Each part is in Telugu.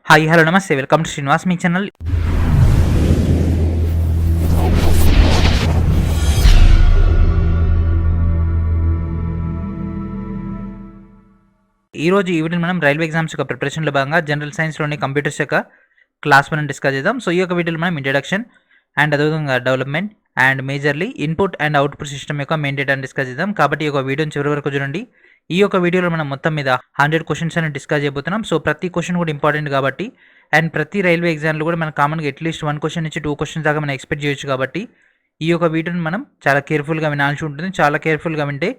హాయ్ హలో నమస్తే welcome to Srinivas me channel. ఈరోజు ఈవినింగ్ మనం రైల్వే ఎగ్జామ్స్ యొక్క ప్రిపరేషన్లో భాగంగా జనరల్ సైన్స్లోని కంప్యూటర్స్ యొక్క క్లాస్ మనం డిస్కస్ చేద్దాం. సో ఈ యొక్క వీడియోలో మనం ఇంట్రడక్షన్ అండ్ అదేవిధంగా development and majorly input and output system యొక్క మెయిన్ డేటాను డిస్కస్ చేద్దాం. కాబట్టి ఈ యొక్క వీడియోని చివరి వరకు చూడండి. ఈ యొక్క వీడియోలో మనం మొత్తం మీద 100 క్వశ్చన్స్ అని డిస్కస్ చేయబోతున్నాం. సో ప్రతి క్వశ్చన్ కూడా ఇంపార్టెంట్ కాబట్టి అండ్ ప్రతి రైల్వే ఎగ్జామ్లో కూడా మనం కామన్గా అట్లీస్ట్ 1 క్వశ్చన్ నుంచి 2 క్వశ్చన్స్ దాకా మనం ఎక్స్పెక్ట్ చేయొచ్చు. కాబట్టి ఈ యొక్క వీడియోని మనం చాలా కేర్ఫుల్గా వినాల్సి ఉంటుంది. చాలా కేర్ఫుల్గా వింటే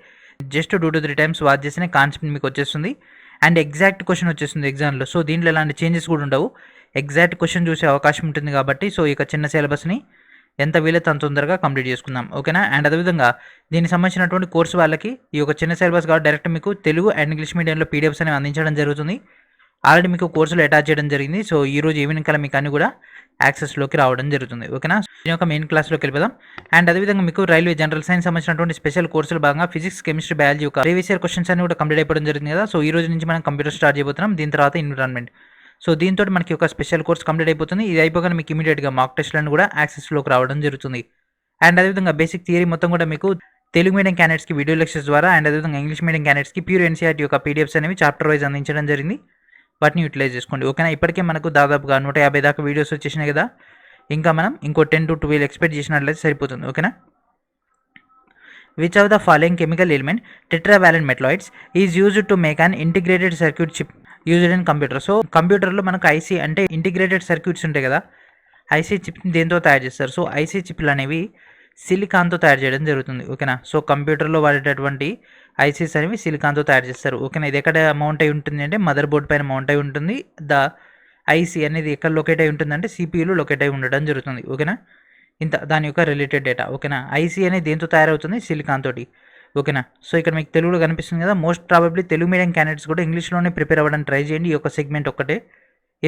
జస్ట్ 2 to 3 టైమ్స్ వాచ్ చేసిన కాన్సెప్ట్ మీకు వచ్చేస్తుంది అండ్ ఎగ్జాక్ట్ క్వశ్చన్ వచ్చేస్తుంది ఎగ్జామ్లో. సో దీంట్లో ఎలాంటి చేంజెస్ కూడా ఉండవు, ఎగ్జాక్ట్ క్వశ్చన్ చూసే అవకాశం ఉంటుంది. కాబట్టి సో ఈ యొక్క చిన్న సిలబస్ని ఎంత వీలైతే అంత తొందరగా కంప్లీట్ చేసుకుందాం, ఓకేనా. అండ్ అదేవిధంగా దీనికి సంబంధించినటువంటి కోర్సు వాళ్ళకి ఈ యొక్క చిన్న సిలబస్ కాబట్టి డైరెక్ట్ మీకు తెలుగు అండ్ ఇంగ్లీష్ మీడియంలో పీడిఎఫ్స్ అనేవి అందించడం జరుగుతుంది. ఆల్రెడీ మీకు కోర్సులు అటాచ్ చేయడం జరిగింది. సో ఈ రోజు ఈవినింగ్ కల్లా మీకు అన్ని కూడా యాక్సెస్లోకి రావడం జరుగుతుంది, ఓకేనా. దీని యొక్క మెయిన్ క్లాస్లోకి వెళ్ళిపోదాం. అండ్ అదేవిధంగా మీకు రైల్వే జనరల్ సైన్స్ సంబంధించినటువంటి స్పెషల్ కోర్సులు భాగంగా ఫిజిక్స్, కెమిస్ట్రీ, బయాలజీ యొక్క ప్రీవియస్ ఇయర్ క్వశ్చన్స్ అన్ని కూడా కంప్లీట్ అయిపోవడం జరిగింది కదా. సో ఈ రోజు నుంచి మనం కంప్యూటర్ స్టార్ట్ చేయబోతున్నాం. దీని తర్వాత ఎన్విరాన్మెంట్. సో దీంతో మనకి ఒక స్పెషల్ కోర్స్ కంప్లీట్ అయిపోతుంది. ఇది అయిపోగానే మీకు ఇమీడియట్గా మాక్ టెస్ట్లను కూడా యాక్సెస్లోకి రావడం జరుగుతుంది. అండ్ అదేవిధంగా బేసిక్ థియరీ మొత్తం కూడా మీకు తెలుగు మీడియం క్యాండిడేట్స్కి వీడియో లెక్చర్స్ ద్వారా అండ్ అదేవిధంగా ఇంగ్లీష్ మీడియం క్యాండిడేట్స్కి ప్యూర్ ఎన్సీఆర్టీ యొక్క పీడిఎఫ్స్ అనేవి చాప్టర్ వైజ్ అందించడం జరిగింది. వాటిని యూటిలైజ్ చేసుకోండి, ఓకేనా. ఇప్పటికే మనకు దాదాపుగా 150 దాకా వీడియోస్ వచ్చేసినాయి కదా. ఇంకా మనం ఇంకో 10 to 12 ఎక్స్పెక్ట్ చేసినట్లయితే సరిపోతుంది, ఓకేనా. Which of the following chemical element tetravalent metalloids is used to make an integrated circuit chip used in computer. So కంప్యూటర్లో మనకు ఐసీ అంటే ఇంటిగ్రేటెడ్ సర్క్యూట్స్ ఉంటాయి కదా, ఐసీ చిప్ని దేంతో తయారు చేస్తారు. సో ఐసీ చిప్లు అనేవి సిలికాన్తో తయారు చేయడం జరుగుతుంది, ఓకేనా. సో కంప్యూటర్లో వాడేటటువంటి ఐసీస్ అనేవి సిలికాన్తో తయారు చేస్తారు, ఓకేనా. ఇది ఎక్కడ మౌంట్ అయి ఉంటుంది అంటే మదర్ బోర్డ్ పైన మౌంట్ అయి ఉంటుంది. ద ఐసీ అనేది ఎక్కడ లొకేట్ అయి ఉంటుంది అంటే సిపియూలో లొకేట్ అయి ఉండడం జరుగుతుంది, ఓకేనా. ఇంత దాని యొక్క రిలేటెడ్ డేటా, ఓకేనా. ఐసీ అనేది దేంతో తయారవుతుంది, సిలికాన్ తోటి, ఓకేనా. సో ఇక్కడ మీకు తెలుగులో కనిపిస్తుంది కదా. Most probably Telugu medium candidates కూడా ఇంగ్లీష్లోనే ప్రిపేర్ అవ్వడానికి ట్రై చేయండి. ఈ యొక్క సెగ్మెంట్ ఒక్కటే,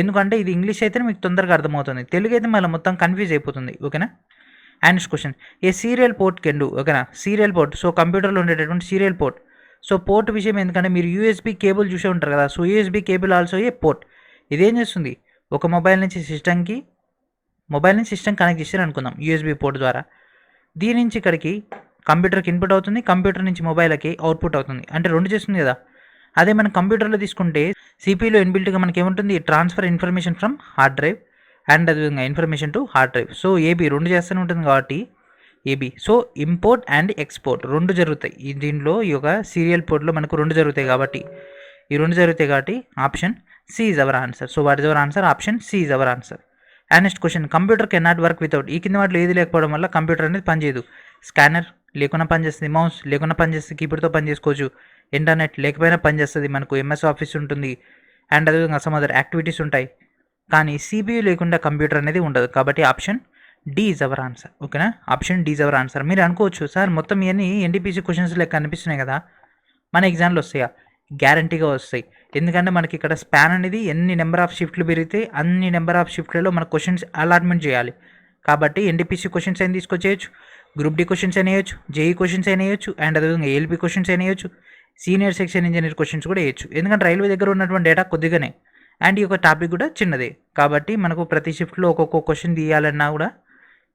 ఎందుకంటే ఇది ఇంగ్లీష్ అయితే మీకు తొందరగా అర్థమవుతుంది, తెలుగు అయితే మళ్ళీ మొత్తం కన్ఫ్యూజ్ అయిపోతుంది, ఓకేనా. And next question, A serial port can do, ఓకేనా. సీరియల్ పోర్ట్, సో కంప్యూటర్లో ఉండేటటువంటి సీరియల్ పోర్ట్. సో పోర్ట్ విషయం ఎందుకంటే మీరు యూఎస్బీ కేబుల్ చూసే ఉంటారు కదా. So USB cable also a port. ఇదేం చేస్తుంది, ఒక మొబైల్ నుంచి సిస్టమ్ కనెక్ట్ చేశారు అనుకుందాం యూఎస్బీ పోర్ట్ ద్వారా. దీని నుంచి ఇక్కడికి కంప్యూటర్కి ఇన్పుట్ అవుతుంది, కంప్యూటర్ నుంచి మొబైల్కి అవుట్పుట్ అవుతుంది, అంటే 2 చేస్తుంది కదా. అదే మనం కంప్యూటర్లో తీసుకుంటే సిపియూలో ఇన్బిల్ట్గా మనకి ఏముంటుంది, transfer information from hard drive and అదేవిధంగా information to hard drive. So AB 2 చేస్తూనే ఉంటుంది కాబట్టి AB. So import and export 2 జరుగుతాయి దీనిలో. ఈ యొక్క సీరియల్ పోర్ట్లో మనకు 2 జరుగుతాయి కాబట్టి ఈ 2 జరుగుతాయి కాబట్టి option C is our answer. So what is our answer, option C is our answer. And next question, computer can not work without. ఈ కింద వాటిలో ఏది లేకపోవడం వల్ల కంప్యూటర్ అనేది పనిచేయదు. స్కానర్ లేకుండా పనిచేస్తుంది, మౌస్ లేకుండా పనిచేస్తుంది, కీబోర్డ్తో పని చేసుకోవచ్చు, ఇంటర్నెట్ లేకపోయినా పనిచేస్తుంది, మనకు ఎంఎస్ ఆఫీస్ ఉంటుంది అండ్ అదేవిధంగా సమ్ అదర్ యాక్టివిటీస్ ఉంటాయి. కానీ సిపియూ లేకుండా కంప్యూటర్ అనేది ఉండదు. కాబట్టి option D is our answer, ఓకేనా. Option D is our answer. మీరు అనుకోవచ్చు సార్ మొత్తం ఇవన్నీ ఎన్టీపీసీ క్వశ్చన్స్ లెక్క అనిపిస్తున్నాయి కదా, మన ఎగ్జామ్లో వస్తాయా? గ్యారంటీగా వస్తాయి. ఎందుకంటే మనకి ఇక్కడ స్పాన్ అనేది ఎన్ని నెంబర్ ఆఫ్ షిఫ్ట్లు పెరిగితే అన్ని నెంబర్ ఆఫ్ షిఫ్ట్లలో మన క్వశ్చన్స్ అలాట్మెంట్ చేయాలి. కాబట్టి ఎన్టీపీసీ క్వశ్చన్స్ అయినా తీసుకొచ్చేయచ్చు, గ్రూప్ డి క్వశ్చన్స్ అయినా వేయచ్చు, జేఈ క్వశ్చన్స్ అయినా వేయచ్చు అండ్ అదేవిధంగా ఏఎల్పీ క్వశ్చన్స్ అయినా వేయచ్చు, సీనియర్ సెక్షన్ ఇంజనీర్ క్వశ్చన్స్ కూడా వేయచ్చు. ఎందుకంటే రైల్వే దగ్గర ఉన్నటువంటి డేటా కొద్దిగానే అండ్ ఈ యొక్క టాపిక్ కూడా చిన్నదే. కాబట్టి మనకు ప్రతి షిఫ్ట్లో ఒక్కొక్క క్వశ్చన్ తీయాలన్నా కూడా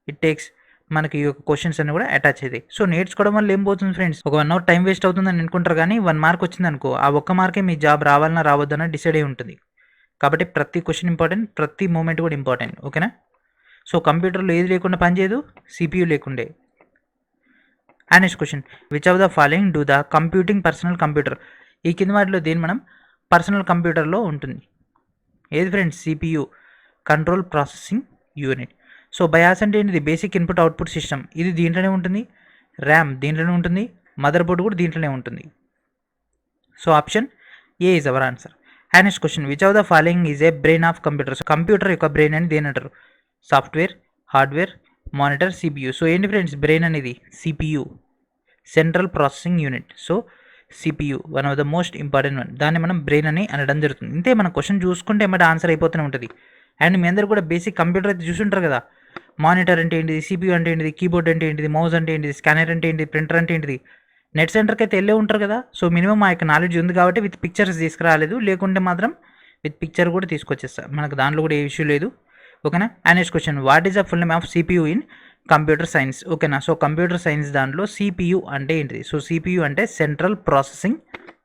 ఇట్ టేక్స్ మనకి ఈ యొక్క క్వశ్చన్స్ అన్ని కూడా అటాచ్ అవుతాయి. సో నేర్చుకోవడం వల్ల ఏం పోతుంది ఫ్రెండ్స్, ఒక 1 hour టైం వేస్ట్ అవుతుందని అనుకుంటారు. కానీ 1 మార్క్ వచ్చింది అనుకో, ఆ 1 మార్కే మీ జాబ్ రావాలన్నా రావద్దన్నా డిసైడ్ అయి ఉంటుంది. కాబట్టి ప్రతి క్వశ్చన్ ఇంపార్టెంట్, ప్రతి మూమెంట్ కూడా ఇంపార్టెంట్, ఓకేనా. సో కంప్యూటర్లో ఏది లేకుండా పనిచేయదు, సిపియూ లేకుండే. And next question, which of the following do the computing personal computer. ఈ కింద వాటిలో దేని మనం పర్సనల్ కంప్యూటర్లో ఉంటుంది, ఏది friends, CPU, control processing unit. So bias అంటే ఏంటిది, బేసిక్ ఇన్పుట్ అవుట్పుట్ సిస్టమ్, ఇది దీంట్లోనే ఉంటుంది. ర్యామ్ దీంట్లోనే ఉంటుంది, మదర్ బోర్డ్ కూడా దీంట్లోనే ఉంటుంది. So option A is our answer. And next question, which of the following is a brain of computer. So computer యొక్క బ్రెయిన్ అని దేని అంటారు, software, hardware, monitor, CPU. So ఏంటి ఫ్రెండ్స్, బ్రెయిన్ అనేది CPU, central processing unit. So CPU one of the most important one, దాన్ని మనం బ్రెయిన్ అని అనడం జరుగుతుంది. ఇంతే మన క్వశ్చన్ చూసుకుంటే ఏమంటే ఆన్సర్ అయిపోతూనే ఉంటుంది. అండ్ మీ అందరూ కూడా బేసిక్ కంప్యూటర్ అయితే చూసుంటారు కదా, మానిటర్ అంటే ఏంటిది, సిపియూ అంటే ఏంటిది, కీబోర్డ్ అంటే ఏంటిది, మౌస్ అంటే ఏంటిది, స్కానర్ అంటే ఏంటిది, ప్రింటర్ అంటే ఏంటిది, నెట్ సెంటర్కి అయితే వెళ్ళే ఉంటారు కదా. సో మినిమం ఆ యొక్క నాలెడ్జ్ ఉంది కాబట్టి విత్ పిక్చర్స్ తీసుకురాలేదు, లేకుంటే మాత్రం విత్ పిక్చర్ కూడా తీసుకొచ్చేస్తా, మనకు దాంట్లో కూడా ఏ ఇష్యూ లేదు. ఓకేనా. And next question, what is the full name of CPU in computer science? ఓకేనా. సో కంప్యూటర్ సైన్స్ దాంట్లో సిపియూ అంటే ఏంటిది? సో సిపియూ అంటే సెంట్రల్ ప్రాసెసింగ్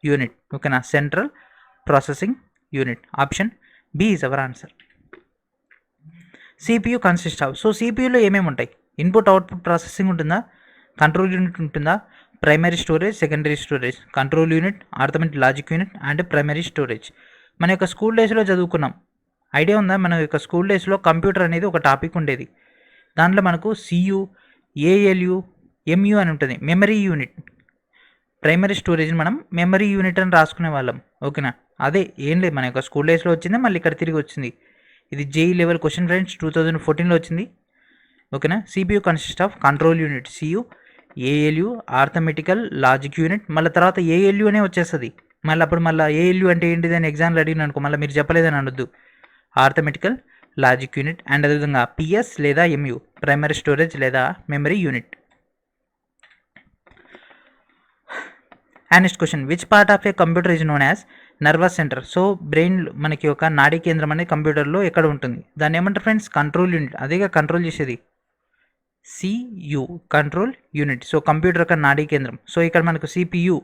యూనిట్. ఓకేనా, central processing unit. Option B is our answer. CPU consist of, so సిపియూలో ఏమేమి ఉంటాయి? ఇన్పుట్ అవుట్పుట్ ప్రాసెసింగ్ ఉంటుందా, కంట్రోల్ యూనిట్ ఉంటుందా, primary storage, secondary storage, control unit, arithmetic logic unit and primary storage. మన యొక్క స్కూల్ డేస్లో చదువుకున్నాం, ఐడియా ఉందా? మన యొక్క స్కూల్ డేస్లో కంప్యూటర్ అనేది ఒక టాపిక్ ఉండేది. దాంట్లో మనకు సియు, ఏఎల్యు, ఎంయు అని ఉంటుంది, మెమరీ యూనిట్. ప్రైమరీ స్టోరేజ్ని మనం మెమరీ యూనిట్ అని రాసుకునే వాళ్ళం. ఓకేనా, అదే ఏం లేదు, మన యొక్క స్కూల్ డేస్లో వచ్చింది, మళ్ళీ ఇక్కడ తిరిగి వచ్చింది. ఇది జేఈ లెవెల్ క్వశ్చన్ ఫ్రెండ్స్, 2014లో వచ్చింది. ఓకేనా. CPU consist of control unit CU, ALU, arithmetical logic unit, మళ్ళీ తర్వాత ఏఎల్యు అనే వచ్చేస్తుంది. మళ్ళీ అప్పుడు మళ్ళీ ఏఎల్యు అంటే ఏంటిది అని ఎగ్జామ్లో అడిగిన అనుకో, మళ్ళీ మీరు చెప్పలేదని అనొద్దు. ఆర్థమెటికల్ లాజిక్ యూనిట్ అండ్ అదేవిధంగా పిఎస్ లేదా ఎంయు, ప్రైమరీ స్టోరేజ్ లేదా memory unit. And next question, which part of A computer is known as nervous centre? So brain మనకి ఒక నాడీ కేంద్రం అనేది కంప్యూటర్లో ఎక్కడ ఉంటుంది? దాన్ని ఏమంటారు ఫ్రెండ్స్? Control unit. అదేగా కంట్రోల్ చేసేది, CU, control unit. So computer యొక్క నాడీ కేంద్రం. సో ఇక్కడ మనకు సిపియు.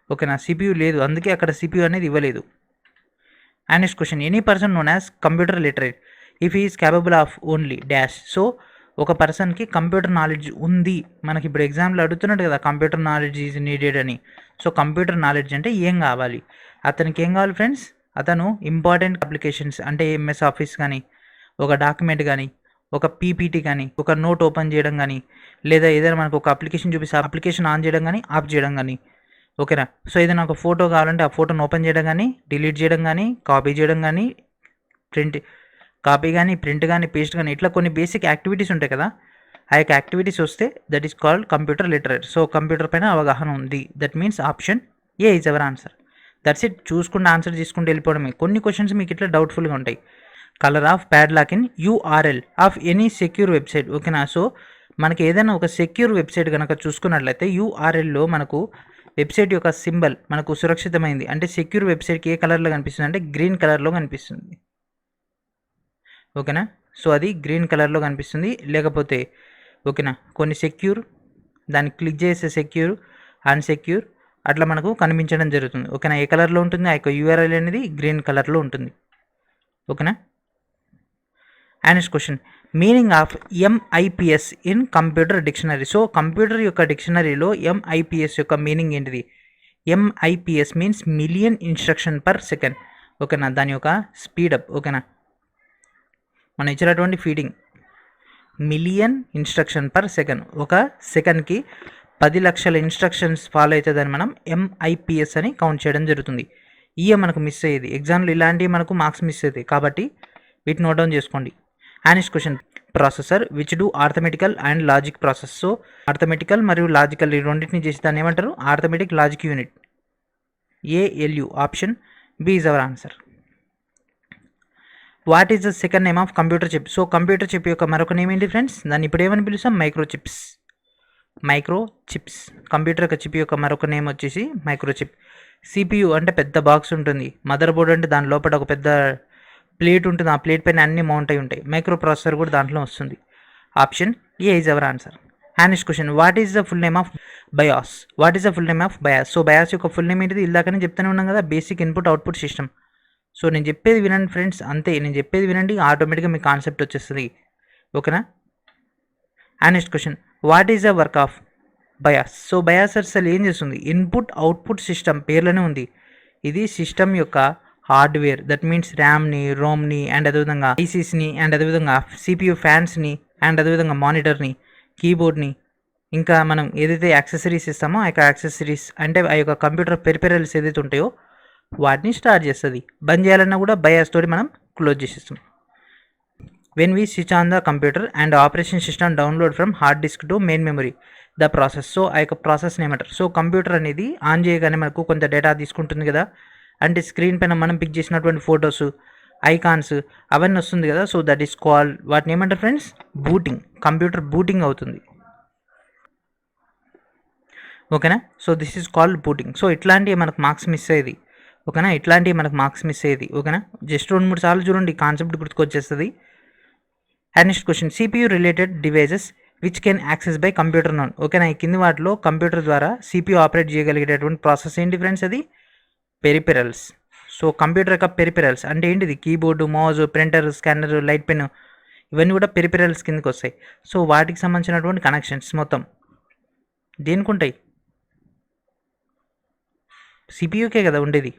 ఓకేనా, సిపియు లేదు, అందుకే అక్కడ సిపియు అనేది ఇవ్వలేదు. And next question, any person known as computer literate if is capable of only dash. So ఒక పర్సన్కి కంప్యూటర్ నాలెడ్జ్ ఉంది, మనకి ఇప్పుడు ఎగ్జామ్లో అడుగుతున్నాడు కదా కంప్యూటర్ నాలెడ్జ్ ఈజ్ నీడెడ్ అని. సో కంప్యూటర్ నాలెడ్జ్ అంటే ఏం కావాలి? అతనికి ఏం కావాలి ఫ్రెండ్స్? అతను ఇంపార్టెంట్ అప్లికేషన్స్ అంటే ఎంఎస్ ఆఫీస్ కానీ, ఒక డాక్యుమెంట్ కానీ, ఒక పీపీటీ కానీ, ఒక నోట్ ఓపెన్ చేయడం కానీ, లేదా ఏదైనా మనకు ఒక అప్లికేషన్ చూపిస్తే అప్లికేషన్ ఆన్ చేయడం కానీ, ఆఫ్ చేయడం కానీ. ఓకేనా. సో ఏదైనా ఒక ఫోటో కావాలంటే ఆ ఫోటోను ఓపెన్ చేయడం కానీ, డిలీట్ చేయడం కానీ, కాపీ చేయడం కానీ, కాపీ కానీ, ప్రింట్ కానీ, పేస్ట్ కానీ, ఇట్లా కొన్ని బేసిక్ యాక్టివిటీస్ ఉంటాయి కదా, ఆ యొక్క యాక్టివిటీస్ వస్తే that is called computer literate. So computer పైన అవగాహన ఉంది, that means option A is our answer. That's it. చూసుకుంటే ఆన్సర్ చేసుకుంటూ వెళ్ళిపోవడమే. కొన్ని క్వశ్చన్స్ మీకు ఇట్లా డౌట్ఫుల్గా ఉంటాయి. Colour of padlock in URL of any secure website. ఓకేనా. సో మనకి ఏదైనా ఒక సెక్యూర్ వెబ్సైట్ కనుక చూసుకున్నట్లయితే యూఆర్ఎల్లో మనకు వెబ్సైట్ యొక్క సింబల్ మనకు సురక్షితమైంది అంటే సెక్యూర్ వెబ్సైట్కి ఏ కలర్లో కనిపిస్తుంది అంటే గ్రీన్ కలర్లో కనిపిస్తుంది. ఓకేనా. సో అది గ్రీన్ కలర్లో కనిపిస్తుంది. లేకపోతే ఓకేనా కొన్ని సెక్యూర్, దాన్ని క్లిక్ చేసే సెక్యూర్, అన్సెక్యూర్ అట్లా మనకు కనిపించడం జరుగుతుంది. ఓకేనా. ఏ కలర్లో ఉంటుంది? ఆ యొక్క యూఆర్ఎల్ అనేది గ్రీన్ కలర్లో ఉంటుంది. ఓకేనా. And next question, meaning of MIPS in computer dictionary. So computer యొక్క డిక్షనరీలో ఎంఐపిఎస్ యొక్క మీనింగ్ ఏంటిది? MIPS means million instruction per second. ఓకేనా, దాని యొక్క స్పీడప్. ఓకేనా, మనం ఇచ్చినటువంటి feeding million instruction per second, ఒక సెకండ్కి 10 లక్షల ఇన్స్ట్రక్షన్స్ ఫాలో అవుతుందని మనం ఎంఐపిఎస్ అని కౌంట్ చేయడం జరుగుతుంది. మనకు మిస్ అయ్యేది ఎగ్జామ్లో, ఇలాంటివి మనకు మార్క్స్ మిస్ అవుతాయి కాబట్టి వీటి నోట్ డౌన్ చేసుకోండి. And next question, processor which do arithmetical and logic process. So arithmetical మరియు లాజికల్ ఈ రెండింటిని చేసి దాన్ని ఏమంటారు? Arithmetic logic unit, ALU. Option B is our answer. What is the second name of computer chip. So computer chip యొక్క మరొక నేమ్ ఏంటి ఫ్రెండ్స్? దాన్ని ఇప్పుడు ఏమని పిలుస్తాం? Microchips. Microchips. Computer యొక్క చిప్ యొక్క మరొక నేమ్ వచ్చేసి మైక్రో చిప్. సిపియు అంటే పెద్ద బాక్స్ ఉంటుంది, మదర్ బోర్డ్ అంటే దాని లోపల ఒక పెద్ద ప్లేట్ ఉంటుంది, ఆ ప్లేట్ పైన అన్ని మౌంట్ అయి ఉంటాయి. మైక్రో ప్రాసెసర్ కూడా దాంట్లో వస్తుంది. Option A is our answer. And next question, what is the full name of bias. What is the full name of bias. So bias యొక్క ఫుల్ నేమ్ ఏంటిది? ఇందాకనే చెప్తూనే ఉన్నాం కదా, basic input output system. So నేను చెప్పేది వినండి ఫ్రెండ్స్, అంతే. నేను చెప్పేది వినండి, ఆటోమేటిక్గా మీ కాన్సెప్ట్ వచ్చేస్తుంది. ఓకేనా. And next question, what is the work of bias. So bias అసలు ఏం చేస్తుంది? ఇన్పుట్ అవుట్పుట్ సిస్టమ్ పేర్లోనే ఉంది. ఇది సిస్టమ్ యొక్క హార్డ్వేర్, దట్ మీన్స్ ర్యామ్ని, రోమ్ని అండ్ అదేవిధంగా ఐసీస్ని అండ్ అదేవిధంగా సిపియూ ఫ్యాన్స్ని అండ్ అదేవిధంగా మానిటర్ని, కీబోర్డ్ని, ఇంకా మనం ఏదైతే యాక్సెసరీస్ ఇస్తామో ఆ యొక్క యాక్సెసరీస్ అంటే ఆ యొక్క కంప్యూటర్ పెరిపెరల్స్ ఏదైతే ఉంటాయో వాటిని స్టార్ట్ చేస్తుంది. బంద్ చేయాలన్నా కూడా బయాస్ తోటి మనం క్లోజ్ చేసేస్తాం. When we switch on the computer and operation system download from hard disk to main memory the process. So ఆ యొక్క ప్రాసెస్ని ఏమంటారు? సో కంప్యూటర్ అనేది ఆన్ చేయగానే మనకు కొంత డేటా తీసుకుంటుంది కదా, అంటే స్క్రీన్ పైన మనం పిక్ చేసినటువంటి ఫొటోస్, ఐకాన్స్ అవన్నీ వస్తుంది కదా. సో దట్ ఈస్ కాల్, వాటిని ఏమంటారు ఫ్రెండ్స్? బూటింగ్. కంప్యూటర్ బూటింగ్ అవుతుంది. ఓకేనా. So this is called booting. So ఇట్లాంటివి మనకు మార్క్స్ మిస్ అయ్యేది. ఓకేనా. ఇట్లాంటివి మనకు మార్క్స్ మిస్ అయ్యేది. ఓకేనా, జస్ట్ 2-3 సార్లు చూడండి, కాన్సెప్ట్ గుర్తుకొచ్చేస్తుంది. And next question, CPU related devices which can access by computer known. ఓకేనా, ఈ కింది వాటిలో కంప్యూటర్ ద్వారా CPU ఆపరేట్ చేయగలిగేటటువంటి ప్రాసెస్ ఏంటి ఫ్రెండ్స్? అది పెరిపెరల్స్. సో కంప్యూటర్ యొక్క పెరిపెరల్స్ అంటే ఏంటిది? Keyboard, mouse, printer, scanner, light pen, ఇవన్నీ కూడా పెరిపెరల్స్ కిందకి వస్తాయి. సో వాటికి సంబంధించినటువంటి కనెక్షన్స్ మొత్తం దేనికి ఉంటాయి? సిపియూకే కదా ఉండేది.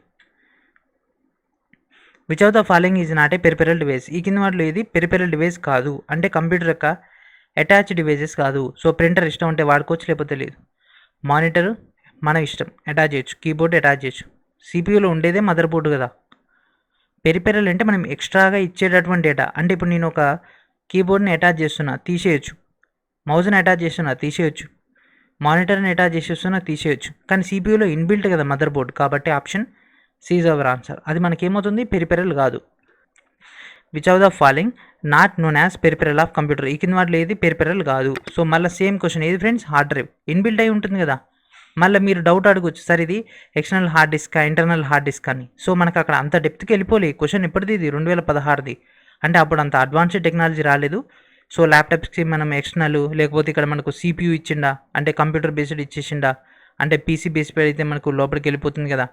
Which of the following is not A peripheral device. ఈ కింద వాటిలో ఏది పెరిపెరల్ డివైస్ కాదు? అంటే కంప్యూటర్ యొక్క అటాచ్ డివైజెస్ కాదు. సో ప్రింటర్ ఇష్టం ఉంటే వాడుకోవచ్చు, లేకపోతే లేదు. మానిటర్ మన ఇష్టం, అటాచ్ చేయొచ్చు. కీబోర్డ్ అటాచ్ చేయొచ్చు. సిపియూలో ఉండేదే మదర్ బోర్డు కదా. పెరిపెరల్ అంటే మనం ఎక్స్ట్రాగా ఇచ్చేటటువంటి డేటా. అంటే ఇప్పుడు నేను ఒక కీబోర్డ్ని అటాచ్ చేస్తున్నా, తీసేయచ్చు. మౌస్ని అటాచ్ చేస్తున్నా, తీసేయచ్చు. మానిటర్ని అటాచ్ చేసేస్తున్నా, తీసేయచ్చు. కానీ సిపియూలో ఇన్బిల్ట్ కదా మదర్ బోర్డ్, కాబట్టి option C is our answer. అది మనకేమవుతుంది? పెరిపెరల్ కాదు. Which of the following not known as peripheral of computer. ఈ కింద వాటిలో ఏది పెరిపెరల్ కాదు? సో మళ్ళీ సేమ్ క్వశ్చన్ ఏది ఫ్రెండ్స్? హార్డ్ డ్రైవ్ ఇన్బిల్ట్ అయి ఉంటుంది కదా. మళ్ళీ మీరు డౌట్ అడగొచ్చు, సార్ ఇది external hard disk, internal hard disk అని. సో మనకు అక్కడ అంత డెప్త్కి వెళ్ళిపోలే. క్వశ్చన్ ఎప్పటిది? ఇది 2016ది. అంటే అప్పుడు అంత అడ్వాన్స్డ్ టెక్నాలజీ రాలేదు. సో ల్యాప్టాప్స్కి మనం ఎక్స్టర్నల్, లేకపోతే ఇక్కడ మనకు CPU ఇచ్చిండా, అంటే కంప్యూటర్ బేస్డ్ ఇచ్చేసిండా, అంటే PC బేస్డ్ అయితే మనకు లోపలికి వెళ్ళిపోతుంది కదా.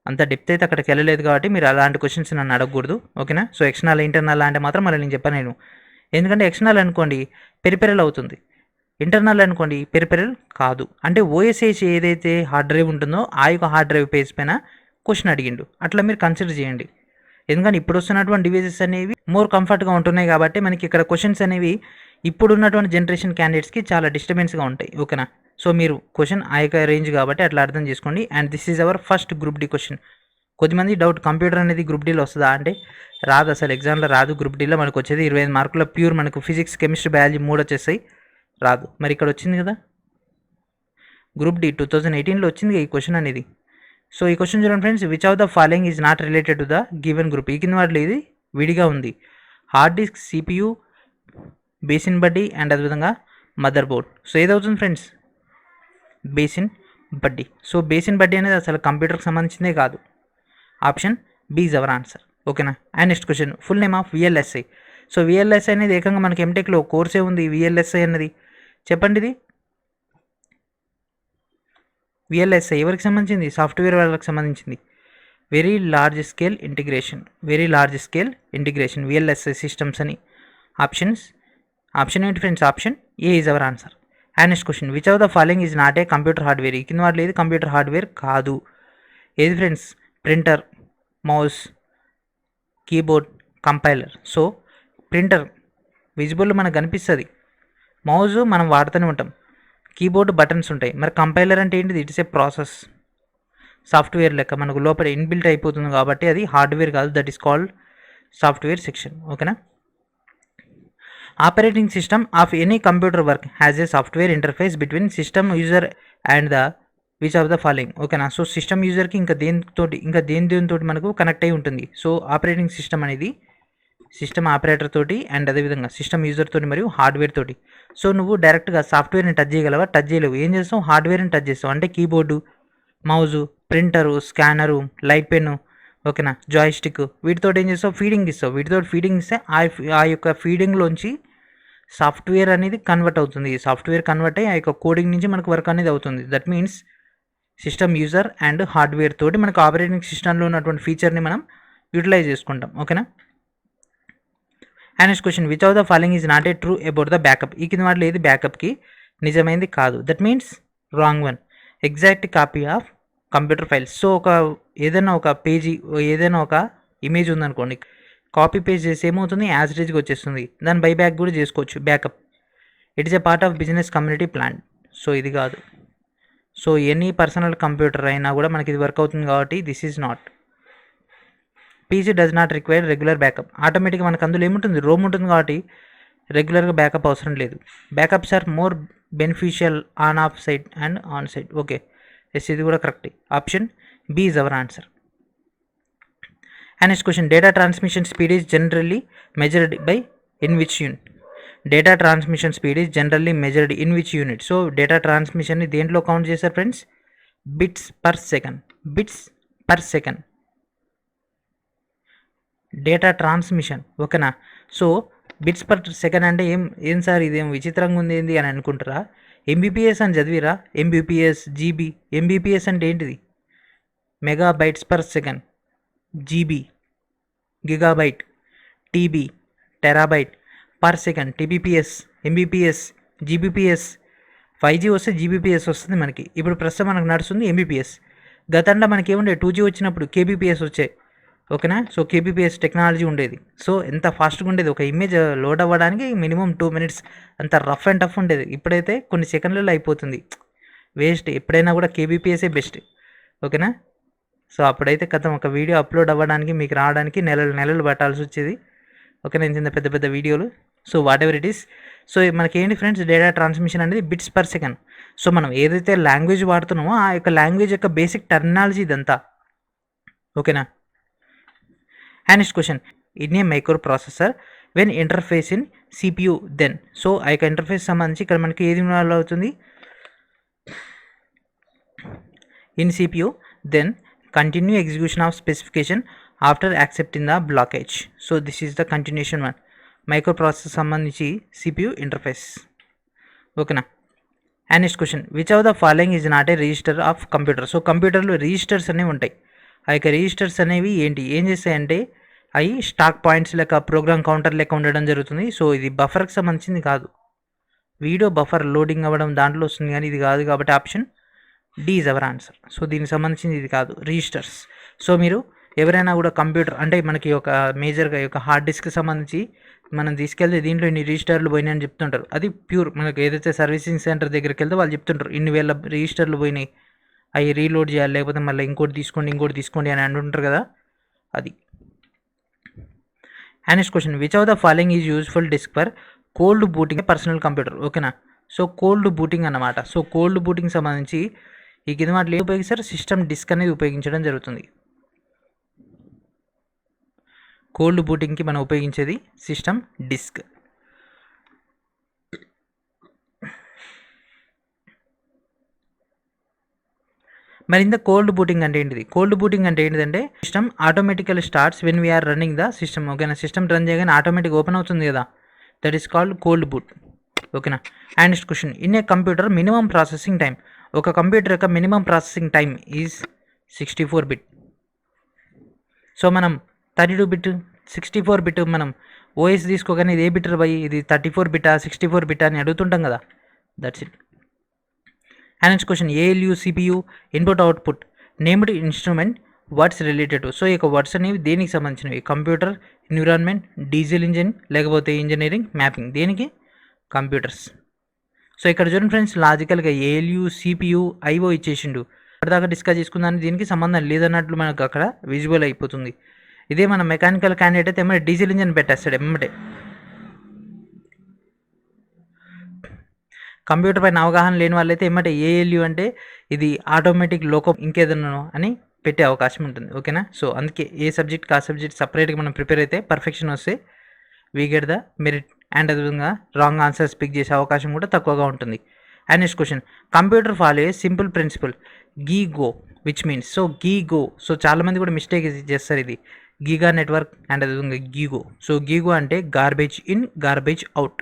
అంత డెప్త్ అయితే అక్కడికి వెళ్ళలేదు, కాబట్టి మీరు అలాంటి క్వశ్చన్స్ నన్ను అడగకూడదు. ఓకేనా. సో ఎక్స్టర్నల్, ఇంటర్నల్ అంటే మాత్రం మళ్ళీ నేను చెప్పాను నేను. ఎందుకంటే ఎక్స్టర్నల్ అనుకోండి పెరిపెరల్ అవుతుంది, ఇంటర్నల్ అనుకోండి పెరిపెరల్ కాదు. అంటే OSH ఏదైతే హార్డ్ డ్రైవ్ ఉంటుందో ఆ యొక్క హార్డ్ డ్రైవ్ పేజ్ పైన క్వశ్చన్ అడిగిండు, అట్లా మీరు కన్సిడర్ చేయండి. ఎందుకంటే ఇప్పుడు వస్తున్నటువంటి డివైజెస్ అనేవి మోర్ కంఫర్ట్గా ఉంటున్నాయి, కాబట్టి మనకి ఇక్కడ క్వశ్చన్స్ అనేవి ఇప్పుడు ఉన్నటువంటి జనరేషన్ క్యాండిడేట్స్కి చాలా డిస్టర్బెన్స్గా ఉంటాయి. ఓకేనా. సో మీరు క్వశ్చన్ ఆ యొక్క రేంజ్ కాబట్టి అట్లా అర్థం చేసుకోండి. And this is our first group D question. కొద్దిమంది డౌట్, కంప్యూటర్ అనేది గ్రూప్ డీలో వస్తుందా అంటే రాదు, అసలు ఎగ్జామ్లో రాదు. గ్రూప్ డీలో మనకు వచ్చేది 25 మార్కుల ప్యూర్, మనకు ఫిజిక్స్, కెమిస్ట్రీ, బయాలజీ 3 వచ్చేస్తాయి, రాదు. మరి ఇక్కడ వచ్చింది కదా గ్రూప్ డి 2018లో వచ్చింది ఈ క్వశ్చన్ అనేది. సో ఈ క్వశ్చన్ చూడండి friends, which of the following is not related to the given group. ఈ కింద వాటిలో ఇది విడిగా ఉంది. Hard disk, CPU, basin buddy and అదేవిధంగా మదర్ బోర్డ్. సో ఏదవుతుంది friends? Basin buddy. So basin buddy అనేది అసలు కంప్యూటర్కి సంబంధించిందే కాదు. Option B is our answer. ఓకేనా. And next question, full name of VLSI. So VLSI అనేది ఏకంగా మనకి ఎంటెక్లో కోర్సే ఉంది. VLSI అన్నది చెప్పండి, ఇది VLSI ఎవరికి సంబంధించింది? సాఫ్ట్వేర్ వాళ్ళకి సంబంధించింది. Very large scale integration, very large scale integration VLSI systems అని. ఆప్షన్ ఏంటి friends? Option A is our answer. And next question, which of the following is not A computer hardware. ఈ కింద వాటిలో ఏది కంప్యూటర్ హార్డ్వేర్ కాదు? ఏది friends? Printer, mouse, keyboard, compiler. So printer visible మనకు కనిపిస్తుంది, మౌస్ మనం వాడుతూనే ఉంటాం, కీబోర్డ్ బటన్స్ ఉంటాయి. మరి కంపైలర్ అంటే ఏంటిది? ఇట్స్ ఏ ప్రాసెస్, సాఫ్ట్వేర్ లెక్క మనకు లోపల ఇన్బిల్ట్ అయిపోతుంది, కాబట్టి అది హార్డ్వేర్ కాదు. That is called software section. ఓకేనా. Operating system of any computer work has a software interface between system user and the which of the following. ఓకేనా. సో సిస్టమ్ యూజర్కి ఇంకా దేనితోటి మనకు కనెక్ట్ అయి ఉంటుంది. సో ఆపరేటింగ్ సిస్టమ్ అనేది సిస్టమ్ ఆపరేటర్ తోటి అండ్ అదేవిధంగా సిస్టమ్ యూజర్ తోటి మరియు హార్డ్వేర్ తోటి. సో నువ్వు డైరెక్ట్గా సాఫ్ట్వేర్ని టచ్ చేయగలవా? టచ్ చేయలేవు. ఏం చేస్తావు? హార్డ్వేర్ని టచ్ చేస్తావు. అంటే keyboard, mouse, printer, scanner, light pen, ఓకేనా, జాయిస్టిక్, వీటితో ఏం చేస్తావు? ఫీడింగ్ ఇస్తావు. వీటితో ఫీడింగ్ ఇస్తే ఆ యొక్క ఫీడింగ్లోంచి సాఫ్ట్వేర్ అనేది కన్వర్ట్ అవుతుంది. సాఫ్ట్వేర్ కన్వర్ట్ అయ్యి ఆ యొక్క కోడింగ్ నుంచి మనకు వర్క్ అనేది అవుతుంది. That means system user and hardware తోటి మనకు ఆపరేటింగ్ సిస్టంలో ఉన్నటువంటి ఫీచర్ని మనం యూటిలైజ్ చేసుకుంటాం. ఓకేనా. And next question, which of the following is not A true about the backup. ఈ కింద వాటిలో ఏది బ్యాకప్కి నిజమైంది కాదు? That means wrong one. Exact copy of computer files. So ఏదైనా ఒక పేజీ, ఏదైనా ఒక ఇమేజ్ ఉందనుకోండి, కాపీ పేస్ట్ చేసి ఏమవుతుంది? యాజ్ ఇట్ ఈజ్గా వచ్చేస్తుంది. దాన్ని బైబ్యాక్ కూడా చేసుకోవచ్చు, backup. It is a part of business community plan. So ఇది కాదు. సో ఎనీ పర్సనల్ కంప్యూటర్ అయినా కూడా మనకి ఇది వర్క్ అవుతుంది, కాబట్టి this is not. PC does not require regular backup. ఆటోమేటిక్గా మనకు అందులో ఏముంటుంది? రోమ్ ఉంటుంది, కాబట్టి రెగ్యులర్గా బ్యాకప్ అవసరం లేదు. Backups are more beneficial on off side and on side. Okay, yes, ఇది కూడా correct. Option B is our answer. And next question, data transmission speed is generally measured by in which unit. Data transmission speed is generally measured in which unit. So data ట్రాన్స్మిషన్ని దేంట్లో కౌంట్ చేశారు friends? Bits per second. Bits per second. Data transmission, ఓకేనా. సో బిట్స్ పర్ సెకండ్ అంటే ఏం సార్ ఇదేం విచిత్రంగా ఉంది ఏంది అని అనుకుంటారా? ఎంబీపీఎస్ అని చదివిరా? Mbps, GB. ఎంబీపీఎస్ అంటే ఏంటిది? Megabytes per second, GB gigabyte, TB terabyte per second, TBps, Mbps, Gbps. 5G వస్తే జీబీపీఎస్ వస్తుంది మనకి. ఇప్పుడు ప్రస్తుతం మనకు నడుస్తుంది ఎంబీపీఎస్. గతంలో మనకి ఏముండే 2G వచ్చినప్పుడు కేబీపీఎస్ వచ్చాయి, ఓకేనా. సో కేబీపీఎస్ టెక్నాలజీ ఉండేది. సో ఎంత ఫాస్ట్గా ఉండేది, ఒక ఇమేజ్ లోడ్ అవ్వడానికి మినిమం 2 minutes, అంత రఫ్ అండ్ టఫ్ ఉండేది. ఇప్పుడైతే కొన్ని సెకండ్లలో అయిపోతుంది, వేస్ట్. ఎప్పుడైనా కూడా కేబీపీఎస్ఏ బెస్ట్, ఓకేనా. సో అప్పుడైతే ఒక వీడియో అప్లోడ్ అవ్వడానికి మీకు రావడానికి నెలలు పట్టాల్సి వచ్చేది, ఓకేనా. ఇంత పెద్ద పెద్ద వీడియోలు. So what ever it is. So మనకి ఏంటి ఫ్రెండ్స్, డేటా ట్రాన్స్మిషన్ అనేది బిట్స్ పర్ సెకండ్. సో మనం ఏదైతే లాంగ్వేజ్ వాడుతున్నామో ఆ యొక్క లాంగ్వేజ్ యొక్క బేసిక్ టర్మినాలజీ ఇదంతా, ఓకేనా. And next question, in a microprocessor when interface in CPU then. So ఆ యొక్క ఇంటర్ఫేస్ సంబంధించి ఇక్కడ మనకి ఏది ఇన్వాల్వ్ అవుతుంది? In CPU then continue execution of specification after accepting the blockage. So this is the continuation one. Microprocessor సంబంధించి సిపియు ఇంటర్ఫేస్, ఓకేనా. And next question, which of the following is not a register of computer. So కంప్యూటర్లో రిజిస్టర్స్ అనేవి ఉంటాయి. ఆ యొక్క రిజిస్టర్స్ అనేవి ఏం చేస్తాయంటే అవి స్టాక్ పాయింట్స్ లెక్క, ప్రోగ్రామ్ కౌంటర్ లెక్క ఉండడం జరుగుతుంది. సో ఇది బఫర్కి సంబంధించింది కాదు. వీడియో బఫర్ లోడింగ్ అవ్వడం దాంట్లో వస్తుంది కానీ ఇది కాదు, కాబట్టి option D is our answer. So దీనికి సంబంధించింది ఇది కాదు, రిజిస్టర్స్. సో మీరు ఎవరైనా కూడా కంప్యూటర్ అంటే మనకి ఒక మేజర్గా ఒక హార్డ్ డిస్క్కి సంబంధించి మనం తీసుకెళ్తే దీంట్లో ఇన్ని రిజిస్టర్లు పోయినాయి అని చెప్తుంటారు. అది ప్యూర్ మనకి ఏదైతే సర్వీసింగ్ సెంటర్ దగ్గరికి వెళ్తే వాళ్ళు చెప్తుంటారు ఇన్ని వేల రిజిస్టర్లు పోయినాయి, అవి రీలోడ్ చేయాలి, లేకపోతే మళ్ళీ ఇంకోటి తీసుకోండి అని అంటుంటారు కదా, అది. And next question, which of the following is useful disk for cold booting personal computer, ఓకేనా. సో కోల్డ్ బూటింగ్ అన్నమాట. సో కోల్డ్ బూటింగ్ సంబంధించి ఈ కింద వాటిలో ఉపయోగిస్తారు, సిస్టమ్ డిస్క్ అనేది ఉపయోగించడం జరుగుతుంది. కోల్డ్ బూటింగ్కి మనం ఉపయోగించేది సిస్టమ్ డిస్క్. మరింత కోల్డ్ బూటింగ్ అంటే ఏంటిది? కోల్డ్ బూటింగ్ అంటే ఏంటిదంటే system automatical starts when we're running the system, ఓకేనా. సిస్టమ్ రన్ చేయగానే ఆటోమేటిక్ ఓపెన్ అవుతుంది కదా, that is called cold boot, ఓకేనా. And next question, in a computer minimum processing time. ఒక కంప్యూటర్ యొక్క minimum processing time is 64 bit. So మనం 32 bit 64 bit మనం ఓఎస్ తీసుకోగానే ఇది ఏ బిట్ పోయి ఇది 34 bit 64 bit అని అడుగుతుంటాం కదా, that's it. And next question, ALU CPU input output named instrument words related to. So ఇక వర్డ్స్ అనేవి దేనికి సంబంధించినవి? కంప్యూటర్, ఎన్విరాన్మెంట్, డీజిల్ ఇంజిన్, లేకపోతే ఇంజనీరింగ్, మ్యాపింగ్. దేనికి? కంప్యూటర్స్. సో ఇక్కడ చూడండి ఫ్రెండ్స్, లాజికల్గా ఏఎల్యూ సిపియు ఐఓ ఇచ్చేసిండు, అప్పటిదాకా డిస్కస్ చేసుకుందాన్ని దీనికి సంబంధం లేదన్నట్లు మనకు అక్కడ విజువల్ అయిపోతుంది. ఇదే మన మెకానికల్ క్యాండిడేట్ అయితే ఏమంటే డీజిల్ ఇంజిన్ పెట్టేస్తాడు ఎమ్మటే. కంప్యూటర్ పైన అవగాహన లేని వాళ్ళైతే ఏమంటే ఏఎల్యూ అంటే ఇది ఆటోమేటిక్ లోకో ఇంకేదన్నా అని పెట్టే అవకాశం ఉంటుంది, ఓకేనా. సో అందుకే ఏ సబ్జెక్ట్ ఆ సబ్జెక్ట్ సపరేట్గా మనం ప్రిపేర్ అయితే పర్ఫెక్షన్ వస్తే we get the merit. And అదేవిధంగా రాంగ్ ఆన్సర్స్ పిక్ చేసే అవకాశం కూడా తక్కువగా ఉంటుంది. And next question, computer follow a simple principle GIGO which means. So GIGO, so చాలామంది కూడా మిస్టేక్ చేస్తారు, ఇది గీగా నెట్వర్క్ అండ్ అదేవిధంగా గీగో. సో గీగో అంటే గార్బేజ్ ఇన్ గార్బేజ్ అవుట్,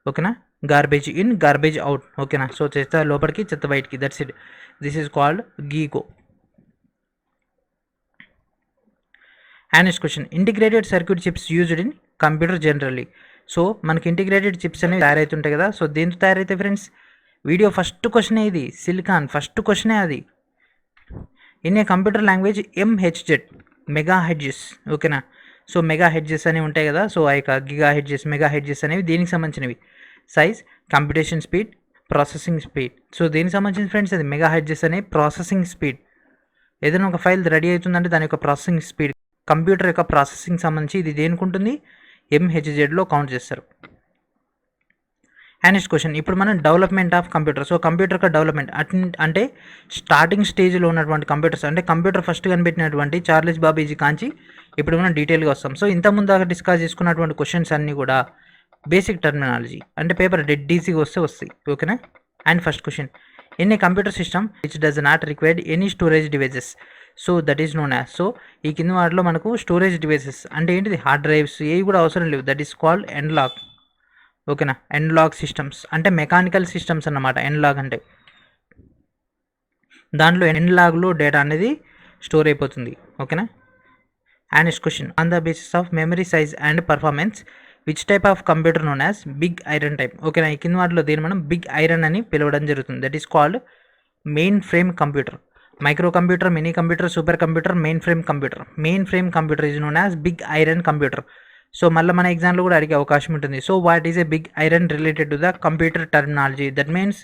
ఓకేనా. గార్బేజ్ ఇన్ గార్బేజ్ అవుట్, ఓకేనా. సో చెత్త లోపలికి చెత్త బయటికి, that's it. This is called GIGO. And next question, integrated circuit chips used in computer generally. So మనకి ఇంటిగ్రేటెడ్ చిప్స్ అనేవి తయారవుతుంటాయి కదా, సో దేంతో తయారైతే ఫ్రెండ్స్? వీడియో ఫస్ట్ క్వశ్చనే ఇది, సిలికాన్ ఫస్ట్ క్వశ్చనే అది. In a computer language MHz mega hedges, ఓకేనా. సో మెగా హెడ్జెస్ అనేవి ఉంటాయి కదా, సో ఆ యొక్క గిగా హెడ్జెస్, మెగా హెడ్జెస్ అనేవి దేనికి సంబంధించినవి? Size, computation speed, processing speed. So దేనికి సంబంధించిన ఫ్రెండ్స్ అది మెగా హెడ్జెస్ అనే ప్రాసెసింగ్ స్పీడ్. ఏదైనా ఒక ఫైల్ రెడీ అవుతుందంటే దాని యొక్క ప్రాసెసింగ్ స్పీడ్, కంప్యూటర్ యొక్క ప్రాసెసింగ్ సంబంధించి ఇది దేనికి ఉంటుంది? ఎంహెచ్జెడ్లో కౌంట్ చేస్తారు. అండ్ నెక్స్ట్ క్వశ్చన్, ఇప్పుడు మనం development of computer. So computer యొక్క డెవలప్మెంట్ అంటే స్టార్టింగ్ స్టేజ్లో ఉన్నటువంటి కంప్యూటర్స్, అంటే కంప్యూటర్ ఫస్ట్ కనిపెట్టినటువంటి చార్లెస్ బాబేజీ కాంచి ఇప్పుడు మనం డీటెయిల్గా వస్తాం. సో ఇంతకుముందు దాకా డిస్కస్ చేసుకున్నటువంటి క్వశ్చన్స్ అన్నీ కూడా బేసిక్ టర్మినాలజీ, అంటే పేపర్ డెడ్ ఈజీగా వస్తాయి, ఓకేనా. And first question, in a computer system which does not required any storage devices. So that is known as. So ఈ కింద వాటిలో మనకు స్టోరేజ్ డివైసెస్ అంటే ఏంటిది, హార్డ్ డ్రైవ్స్ ఏవి కూడా అవసరం లేవు. That is called analog. ఓకేనా, ఎన్లాగ్ సిస్టమ్స్ అంటే మెకానికల్ సిస్టమ్స్ అన్నమాట. ఎన్లాగ్ అంటే దాంట్లో ఎన్లాగ్లో డేటా అనేది స్టోర్ అయిపోతుంది. ఓకేనా. And next question, on the basis of memory size and performance which type of computer known as big iron type. ఓకేనా, ఈ కింద వాటిలో దీన్ని మనం బిగ్ ఐరన్ అని పిలవడం జరుగుతుంది. That is called main frame computer. Micro computer, mini computer, super computer, main frame computer. Main frame computer is known as big iron computer. So మళ్ళీ మన ఎగ్జామ్లో కూడా అడిగే అవకాశం ఉంటుంది. So what is a big iron related to the computer terminology, that means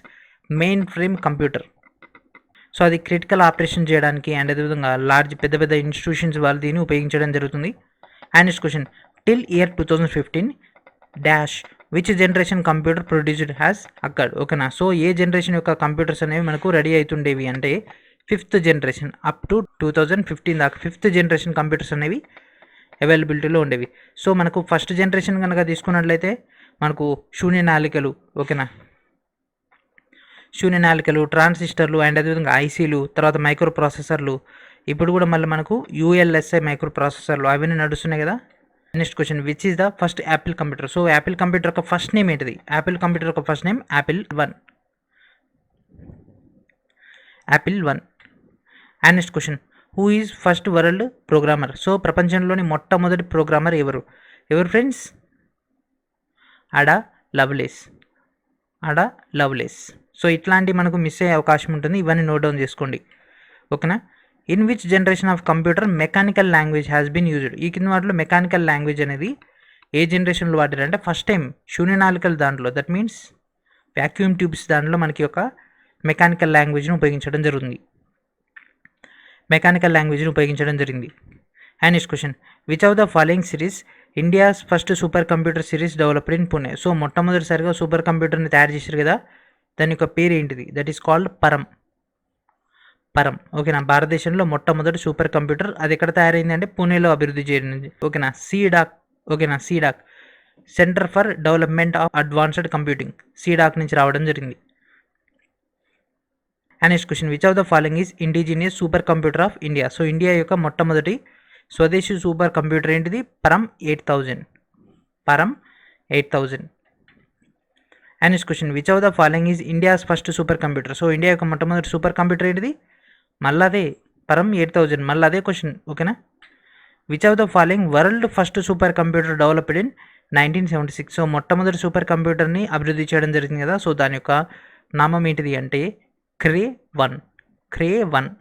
main frame computer. So అది క్రిటికల్ ఆపరేషన్ చేయడానికి అండ్ అదేవిధంగా పెద్ద పెద్ద ఇన్స్టిట్యూషన్స్ వాళ్ళు దీన్ని ఉపయోగించడం జరుగుతుంది. And next question, till year 2015 dash which generation computer produced has occurred. ఓకేనా, సో ఏ జనరేషన్ యొక్క కంప్యూటర్స్ అనేవి మనకు రెడీ అవుతుండేవి అంటే 5th జనరేషన్. అప్ టు 2015 దాకా 5th జనరేషన్ కంప్యూటర్స్ అనేవి అవైలబిలిటీలో ఉండేవి. సో మనకు ఫస్ట్ జనరేషన్ కనుక తీసుకున్నట్లయితే మనకు శూన్యనాళికలు, ఓకేనా, శూన్యనాళికలు, ట్రాన్సిస్టర్లు అండ్ అదేవిధంగా ఐసీలు, తర్వాత మైక్రో ప్రాసెసర్లు, ఇప్పుడు కూడా మళ్ళీ మనకు యూఎల్ఎస్ఐ మైక్రో ప్రాసెసర్లు అవన్నీ నడుస్తున్నాయి కదా. Next question, which is the first Apple computer. So Apple computer యొక్క ఫస్ట్ నేమ్ ఏంటిది? యాపిల్ కంప్యూటర్ యొక్క first name Apple 1. Apple 1. And next question, who is first world programmer. So ప్రపంచంలోని మొట్టమొదటి ప్రోగ్రామర్ ఎవరు ఫ్రెండ్స్? అడా లవ్లేస్. సో ఇట్లాంటి మనకు మిస్ అయ్యే అవకాశం ఉంటుంది, ఇవన్నీ నోట్ డౌన్ చేసుకోండి. ఓకేనా. In which generation of computer mechanical language has been used. ఈ కింద వాటిలో మెకానికల్ లాంగ్వేజ్ అనేది ఏ జనరేషన్లో వాడారంటే ఫస్ట్ టైం శూన్యనాళికల దాంట్లో, దట్ మీన్స్ వ్యాక్యూమ్ ట్యూబ్స్ దాంట్లో మనకి ఒక మెకానికల్ లాంగ్వేజ్ని ఉపయోగించడం జరిగింది. And next question, which of the following series India's first super computer series developed in Pune. So మొట్టమొదటిసారిగా సూపర్ కంప్యూటర్ని తయారు చేశారు కదా, దాని యొక్క పేరు ఏంటిది? దట్ ఈస్ కాల్డ్ పరం. ఓకేనా, భారతదేశంలో మొట్టమొదటి సూపర్ కంప్యూటర్ అది ఎక్కడ తయారైంది అంటే పూణేలో అభివృద్ధి చేయడం. ఓకేనా, C-DAC centre for development of advanced computing, C-DAC నుంచి రావడం జరిగింది. And next question, which of the following is indigenous super computer of India. So India యొక్క మొట్టమొదటి స్వదేశీ సూపర్ కంప్యూటర్ ఏంటిది? పరం 8000. And next question, which of the following is India's first super computer. So India యొక్క మొట్టమొదటి సూపర్ కంప్యూటర్ ఏంటిది? మళ్ళీ అదే పరం 8000, మళ్ళీ అదే క్వశ్చన్. ఓకేనా. Which of the following world first super computer developed in 1976. So మొట్టమొదటి సూపర్ కంప్యూటర్ని అభివృద్ధి చేయడం జరిగింది కదా, సో దాని యొక్క నామం ఏంటిది అంటే క్రే 1.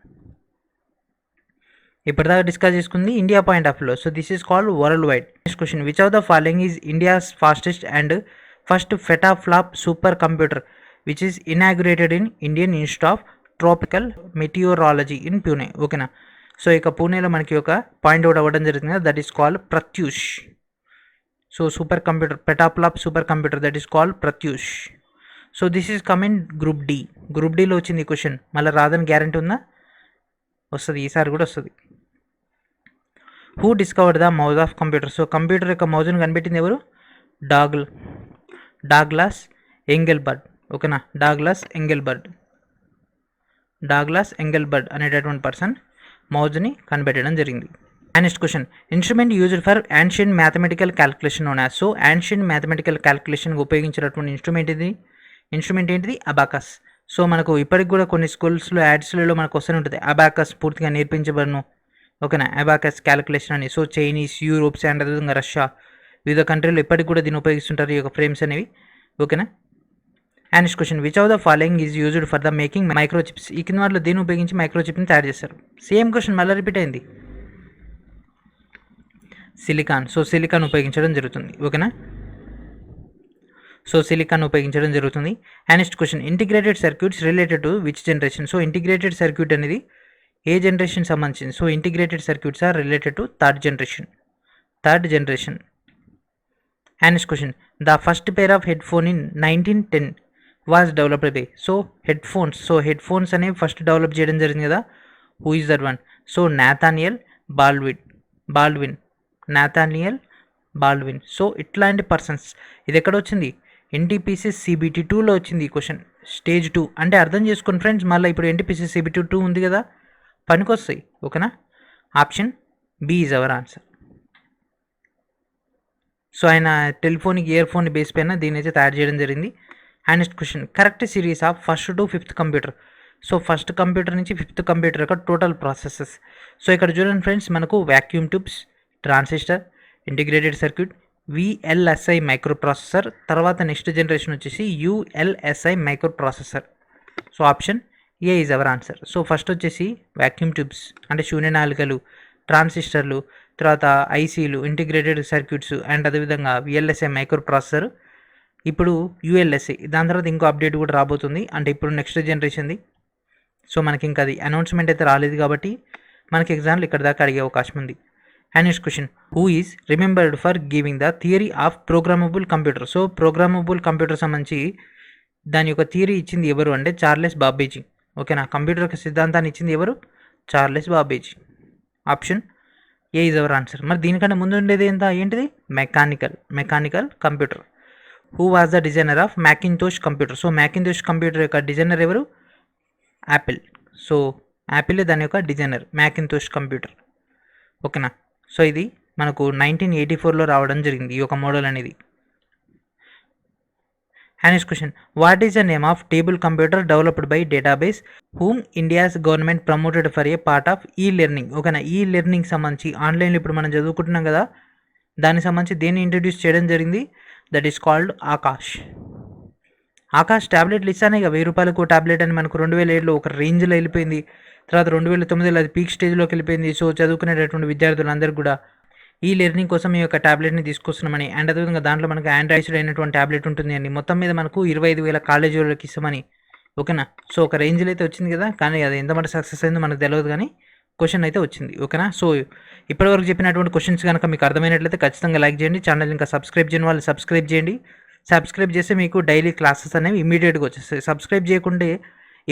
ఇప్పటిదాకా డిస్కస్ చేసుకుంది ఇండియా పాయింట్ ఆఫ్ వ్యూలో. So this is called world wide. Next question, which of the following is India's fastest and first petaflop super computer which is inaugurated in Indian Institute of Tropical Meteorology in Pune. ఓకేనా, సో ఇక పూణేలో మనకి ఒక పాయింట్ అవుట్ అవ్వడం జరుగుతుంది, that is called Pratyush. So super computer petaflop super computer that is called Pratyush. So this is coming group డీలో వచ్చింది ఈ క్వశ్చన్, మళ్ళీ రాదని గ్యారంటీ ఉందా? వస్తుంది, ఈసారి కూడా వస్తుంది. Who discovered the మౌజ్ of computer. So computer యొక్క మౌజ్ని కనిపెట్టింది ఎవరు? డాగ్లాస్ ఎంగెల్బర్డ్. ఓకేనా, డాగ్లాస్ ఎంగెల్బర్డ్ అనేటటువంటి పర్సన్ మౌజ్ని కనిపెట్టడం జరిగింది. And next question, instrument used for ancient mathematical calculation known as. So ancient mathematical క్యాల్కులేషన్కి ఉపయోగించినటువంటి ఇన్స్ట్రుమెంట్ ఏంటిది? అబాకస్. సో మనకు ఇప్పటికి కూడా కొన్ని స్కూల్స్లో యాడ్స్లలో మనకు వస్తూనే ఉంటుంది అబాకస్ పూర్తిగా నేర్పించబడను. ఓకేనా, అబాకస్ క్యాల్కులేషన్ అని. సో చైనీస్, యూరోప్స్ అండ్ అదేవిధంగా రష్యా వివిధ కంట్రీలు ఇప్పటికి కూడా దీన్ని ఉపయోగిస్తుంటారు, ఈ యొక్క ఫ్రేమ్స్ అనేవి. ఓకేనా. And next question, which of the following is used for the making microchips. ఈ కింద వాటిలో దీన్ని ఉపయోగించి మైక్రోచిప్ని తయారు చేస్తారు. సేమ్ క్వశ్చన్ మళ్ళీ రిపీట్ అయింది. సిలికాన్. సో సిలికాన్ ఉపయోగించడం జరుగుతుంది. ఓకేనా, సో సిలికాన్ ఉపయోగించడం జరుగుతుంది. And next question, integrated circuits related to which generation. So integrated circuit అనేది ఏ జనరేషన్ సంబంధించింది? So integrated circuits are related to third generation. And next question, the first pair of head phone in 1910 was developed by. So head phones అనేవి ఫస్ట్ డెవలప్ చేయడం జరిగింది కదా, who is that one? So Nathaniel Baldwin. So ఇట్లాంటి పర్సన్స్. ఇది ఎక్కడ వచ్చింది? ఎన్టీపీసీ CBT 2లో వచ్చింది ఈ క్వశ్చన్. స్టేజ్ 2 అంటే అర్థం చేసుకోండి ఫ్రెండ్స్. మళ్ళీ ఇప్పుడు ఎన్టీపీసీ CBT 2 ఉంది కదా, పనికొస్తాయి. ఓకేనా? Option B is our answer. So ఆయన టెలిఫోన్కి ఇయర్ ఫోన్ బేస్ పైన దీన్ని అయితే తయారు చేయడం జరిగింది. And next question, correct series of first to fifth computer. So first computer నుంచి ఫిఫ్త్ కంప్యూటర్ యొక్క టోటల్ ప్రాసెసెస్. సో ఇక్కడ చూడండి ఫ్రెండ్స్, మనకు vacuum tubes, transistor, integrated circuit, VLSI microprocessor, తర్వాత నెక్స్ట్ జనరేషన్ వచ్చేసి ULSI microprocessor. So option A is our answer. So first వచ్చేసి వ్యాక్యూమ్ ట్యూబ్స్ అంటే శూన్యనాళికలు, ట్రాన్సిస్టర్లు, తర్వాత ఐసీలు, ఇంటిగ్రేటెడ్ సర్క్యూట్స్, అండ్ అదేవిధంగా విఎల్ఎస్ఐ మైక్రో ప్రాసెసర్. ఇప్పుడు యుఎల్ఎస్ఐ, దాని తర్వాత ఇంకో అప్డేట్ కూడా రాబోతుంది, అంటే ఇప్పుడు నెక్స్ట్ జనరేషన్ది. సో మనకి ఇంకా అది అనౌన్స్మెంట్ అయితే రాలేదు కాబట్టి మనకి ఎగ్జామ్లు ఇక్కడ దాకా అడిగే అవకాశం ఉంది. And next question, who is remembered for giving the theory of programmable computer. So programmable computer సంబంధించి దాని యొక్క థియరీ ఇచ్చింది ఎవరు అంటే చార్లెస్ బాబేజీ. ఓకేనా? కంప్యూటర్ యొక్క సిద్ధాంతాన్ని ఇచ్చింది ఎవరు? Charles Babbage. Option A is our answer. మరి దీనికంటే ముందు ఉండేది ఏంటిది? Mechanical computer. Who was the designer of Macintosh computer. So Macintosh computer యొక్క డిజైనర్ ఎవరు? యాపిల్. సో యాపిల్ దాని యొక్క డిజైనర్, మ్యాకింతోష్ కంప్యూటర్. ఓకేనా? సో ఇది మనకు 1984లో రావడం జరిగింది ఈ యొక్క మోడల్ అనేది. And next question, what is the name of table computer developed by database whom India's government promoted for a part of ఈ లెర్నింగ్. ఓకేనా? ఈ లెర్నింగ్ సంబంధించి ఆన్లైన్లో ఇప్పుడు మనం చదువుకుంటున్నాం కదా, దానికి సంబంధించి దేన్ని ఇంట్రడ్యూస్ చేయడం జరిగింది? That is called Akash. Akash ట్యాబ్లెట్లు ఇస్తానే ఇక 1000 రూపాయలకు ట్యాబ్లెట్ అని మనకు 2007లో ఒక రేంజ్లో వెళ్ళిపోయింది. తర్వాత 2009లో అది పీక్ స్టేజ్లోకి వెళ్ళిపోయింది. సో చదువుకునేటటువంటి విద్యార్థులందరూ కూడా ఈ లెర్నింగ్ కోసం ఈ యొక్క ట్యాబ్లెట్ని తీసుకొస్తున్నామని, అండ్ అదేవిధంగా దాంట్లో మనకు ఆండ్రాయిడ్ అయినటువంటి ట్యాబ్లెట్ ఉంటుంది అండి. మొత్తం మీద మనకు 25,000 కాలేజీ వాళ్ళకి ఇస్తామని. ఓకేనా? సో ఒక రేంజ్లో అయితే వచ్చింది కదా, కానీ అది ఎంతమంది సక్సెస్ అయిందో మనకు తెలియదు, కానీ క్వశ్చన్ అయితే వచ్చింది. ఓకేనా? సో ఇప్పటివరకు చెప్పినటువంటి క్వశ్చన్స్ కనుక మీకు అర్థమైనట్లయితే ఖచ్చితంగా లైక్ చేయండి. ఛానల్ ఇంకా సబ్స్క్రైబ్ చేయని వాళ్ళు సబ్స్క్రైబ్ చేయండి. సబ్స్క్రైబ్ చేస్తే మీకు డైలీ క్లాసెస్ అనేవి ఇమీడియట్గా వచ్చేస్తాయి. సబ్స్క్రైబ్ చేయకుంటే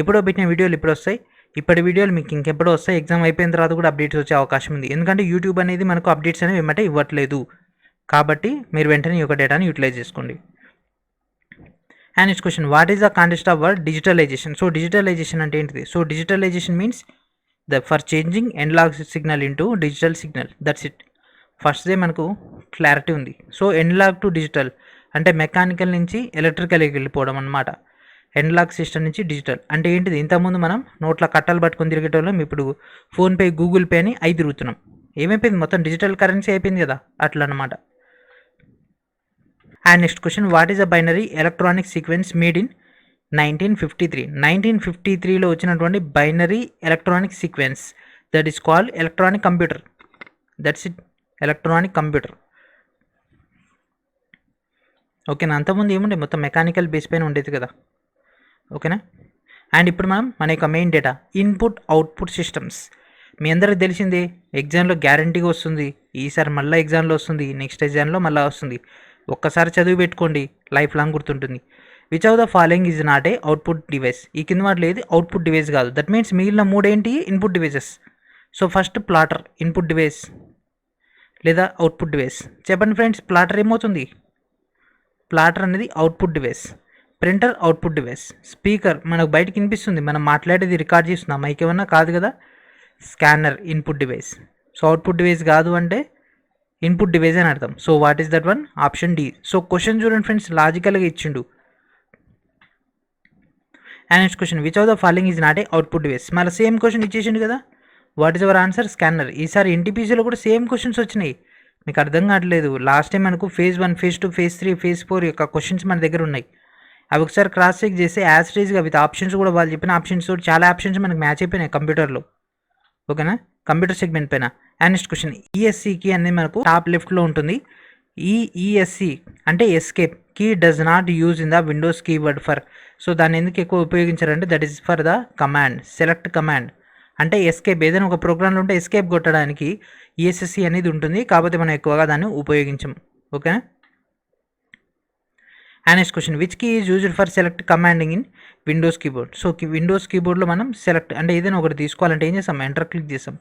ఎప్పుడో పెట్టిన వీడియోలు ఇప్పుడు వస్తాయి, ఇప్పటి వీడియోలు మీకు ఇంకెప్పుడో వస్తాయి. ఎగ్జామ్ అయిపోయిన తర్వాత కూడా అప్డేట్స్ వచ్చే అవకాశం ఉంది, ఎందుకంటే యూట్యూబ్ అనేది మనకు అప్డేట్స్ అనేవి వెంటనే ఇవ్వట్లేదు. కాబట్టి మీరు వెంటనే ఈ యొక్క డేటాని యూటిలైజ్ చేసుకోండి. And next question, what is the contest of word digitalisation. So digitalisation అంటే ఏంటిది? So digitalisation means for changing analogue signal into digital signal. That's it. ఫస్ట్దే మనకు క్లారిటీ ఉంది. సో ఎనలాగ్ టు డిజిటల్ అంటే మెకానికల్ నుంచి ఎలక్ట్రికల్కి వెళ్ళిపోవడం అనమాట. ఎనలాగ్ సిస్టమ్ నుంచి డిజిటల్ అంటే ఏంటిది? ఇంతకుముందు మనం నోట్ల కట్టలు పట్టుకొని తిరిగేటోళ్ళం, ఇప్పుడు ఫోన్పే, గూగుల్ పే అని అయి తిరుగుతున్నాం. ఏమైపోయింది? మొత్తం డిజిటల్ కరెన్సీ అయిపోయింది కదా, అట్లా అనమాట. And next question, what is a binary electronic sequence made in 1953. 1953లో వచ్చినటువంటి binary electronic sequence, that is called electronic computer. That's it, electronic computer. ఓకేనా? అంతకుముందు ఏముండే? మొత్తం మెకానికల్ బేస్ పైన ఉండేది కదా. ఓకేనా? అండ్ ఇప్పుడు మనం మన యొక్క main data input output systems. మీ అందరికి తెలిసిందే, ఎగ్జామ్లో గ్యారంటీగా వస్తుంది. ఈసారి మళ్ళీ ఎగ్జామ్లో వస్తుంది, నెక్స్ట్ ఎగ్జామ్లో మళ్ళీ వస్తుంది. ఒక్కసారి చదివి పెట్టుకోండి, లైఫ్ లాంగ్ గుర్తుంటుంది. Which of the following is not a output device. ఈ కింద వాటిలో ఏది అవుట్పుట్ డివైస్ కాదు. దట్ మీన్స్ మిగిలిన 3 ఏంటి? Input devices. So first platter input device లేదా అవుట్పుట్ డివైస్. చెప్పండి ఫ్రెండ్స్, ప్లాటర్ ఏమవుతుంది? ప్లాటర్ అనేది output device. Printer output device. Speaker మనకు బయటకు వినిపిస్తుంది, మనం మాట్లాడేది రికార్డ్ చేస్తున్నాం, మైక్ ఏమన్నా కాదు కదా. Scanner input device. So output device కాదు అంటే ఇన్పుట్ డివైస్ అని అర్థం. So what is that one? Option D. So question చూడండి ఫ్రెండ్స్, లాజికల్గా ఇచ్చిండు. And next question, which of the following is not a output device. మళ్ళీ సేమ్ క్వశ్చన్ ఇచ్చేసిండు కదా. What is our answer? Scanner. ఈసారి ఎన్టీపీసీలో కూడా సేమ్ క్వశ్చన్స్ వచ్చినాయి. మీకు అర్థం కావట్లేదు. లాస్ట్ టైం మనకు ఫేజ్ 1, ఫేజ్ 2, ఫేజ్ 3, ఫేజ్ 4 యొక్క క్వశ్చన్స్ మన దగ్గర ఉన్నాయి. అవి ఒకసారి క్రాస్ చెక్ చేస్తే యాజ్ టీజ్గా విత్ ఆప్షన్స్ కూడా వాళ్ళు చెప్పిన ఆప్షన్స్ చాలా ఆప్షన్స్ మనకు మ్యాచ్ అయిపోయినాయి కంప్యూటర్లో. ఓకేనా? కంప్యూటర్ సెగ్మెంట్ పైన. అండ్ నెక్స్ట్ క్వశ్చన్, ఈఎస్సీకి అనేది మనకు టాప్ లెఫ్ట్లో ఉంటుంది. ఈ ఈఎస్సీ అంటే escape key does not use in the Windows keyword for. So దాన్ని ఎందుకు ఎక్కువ ఉపయోగించారంటే that is for the command, select command. అంటే ఎస్కేప్, ఏదైనా ఒక ప్రోగ్రామ్లో ఉంటే ఎస్కేప్ కొట్టడానికి ఈఎస్ఎస్సి అనేది ఉంటుంది, కాకపోతే మనం ఎక్కువగా దాన్ని ఉపయోగించం. ఓకేనా? And next question, which key is used for select commanding in Windows keyboard. So Windows కీబోర్డ్లో మనం సెలెక్ట్ అంటే ఏదైనా ఒకటి తీసుకోవాలంటే ఏం చేస్తాం? ఎంటర్ క్లిక్ చేస్తాం.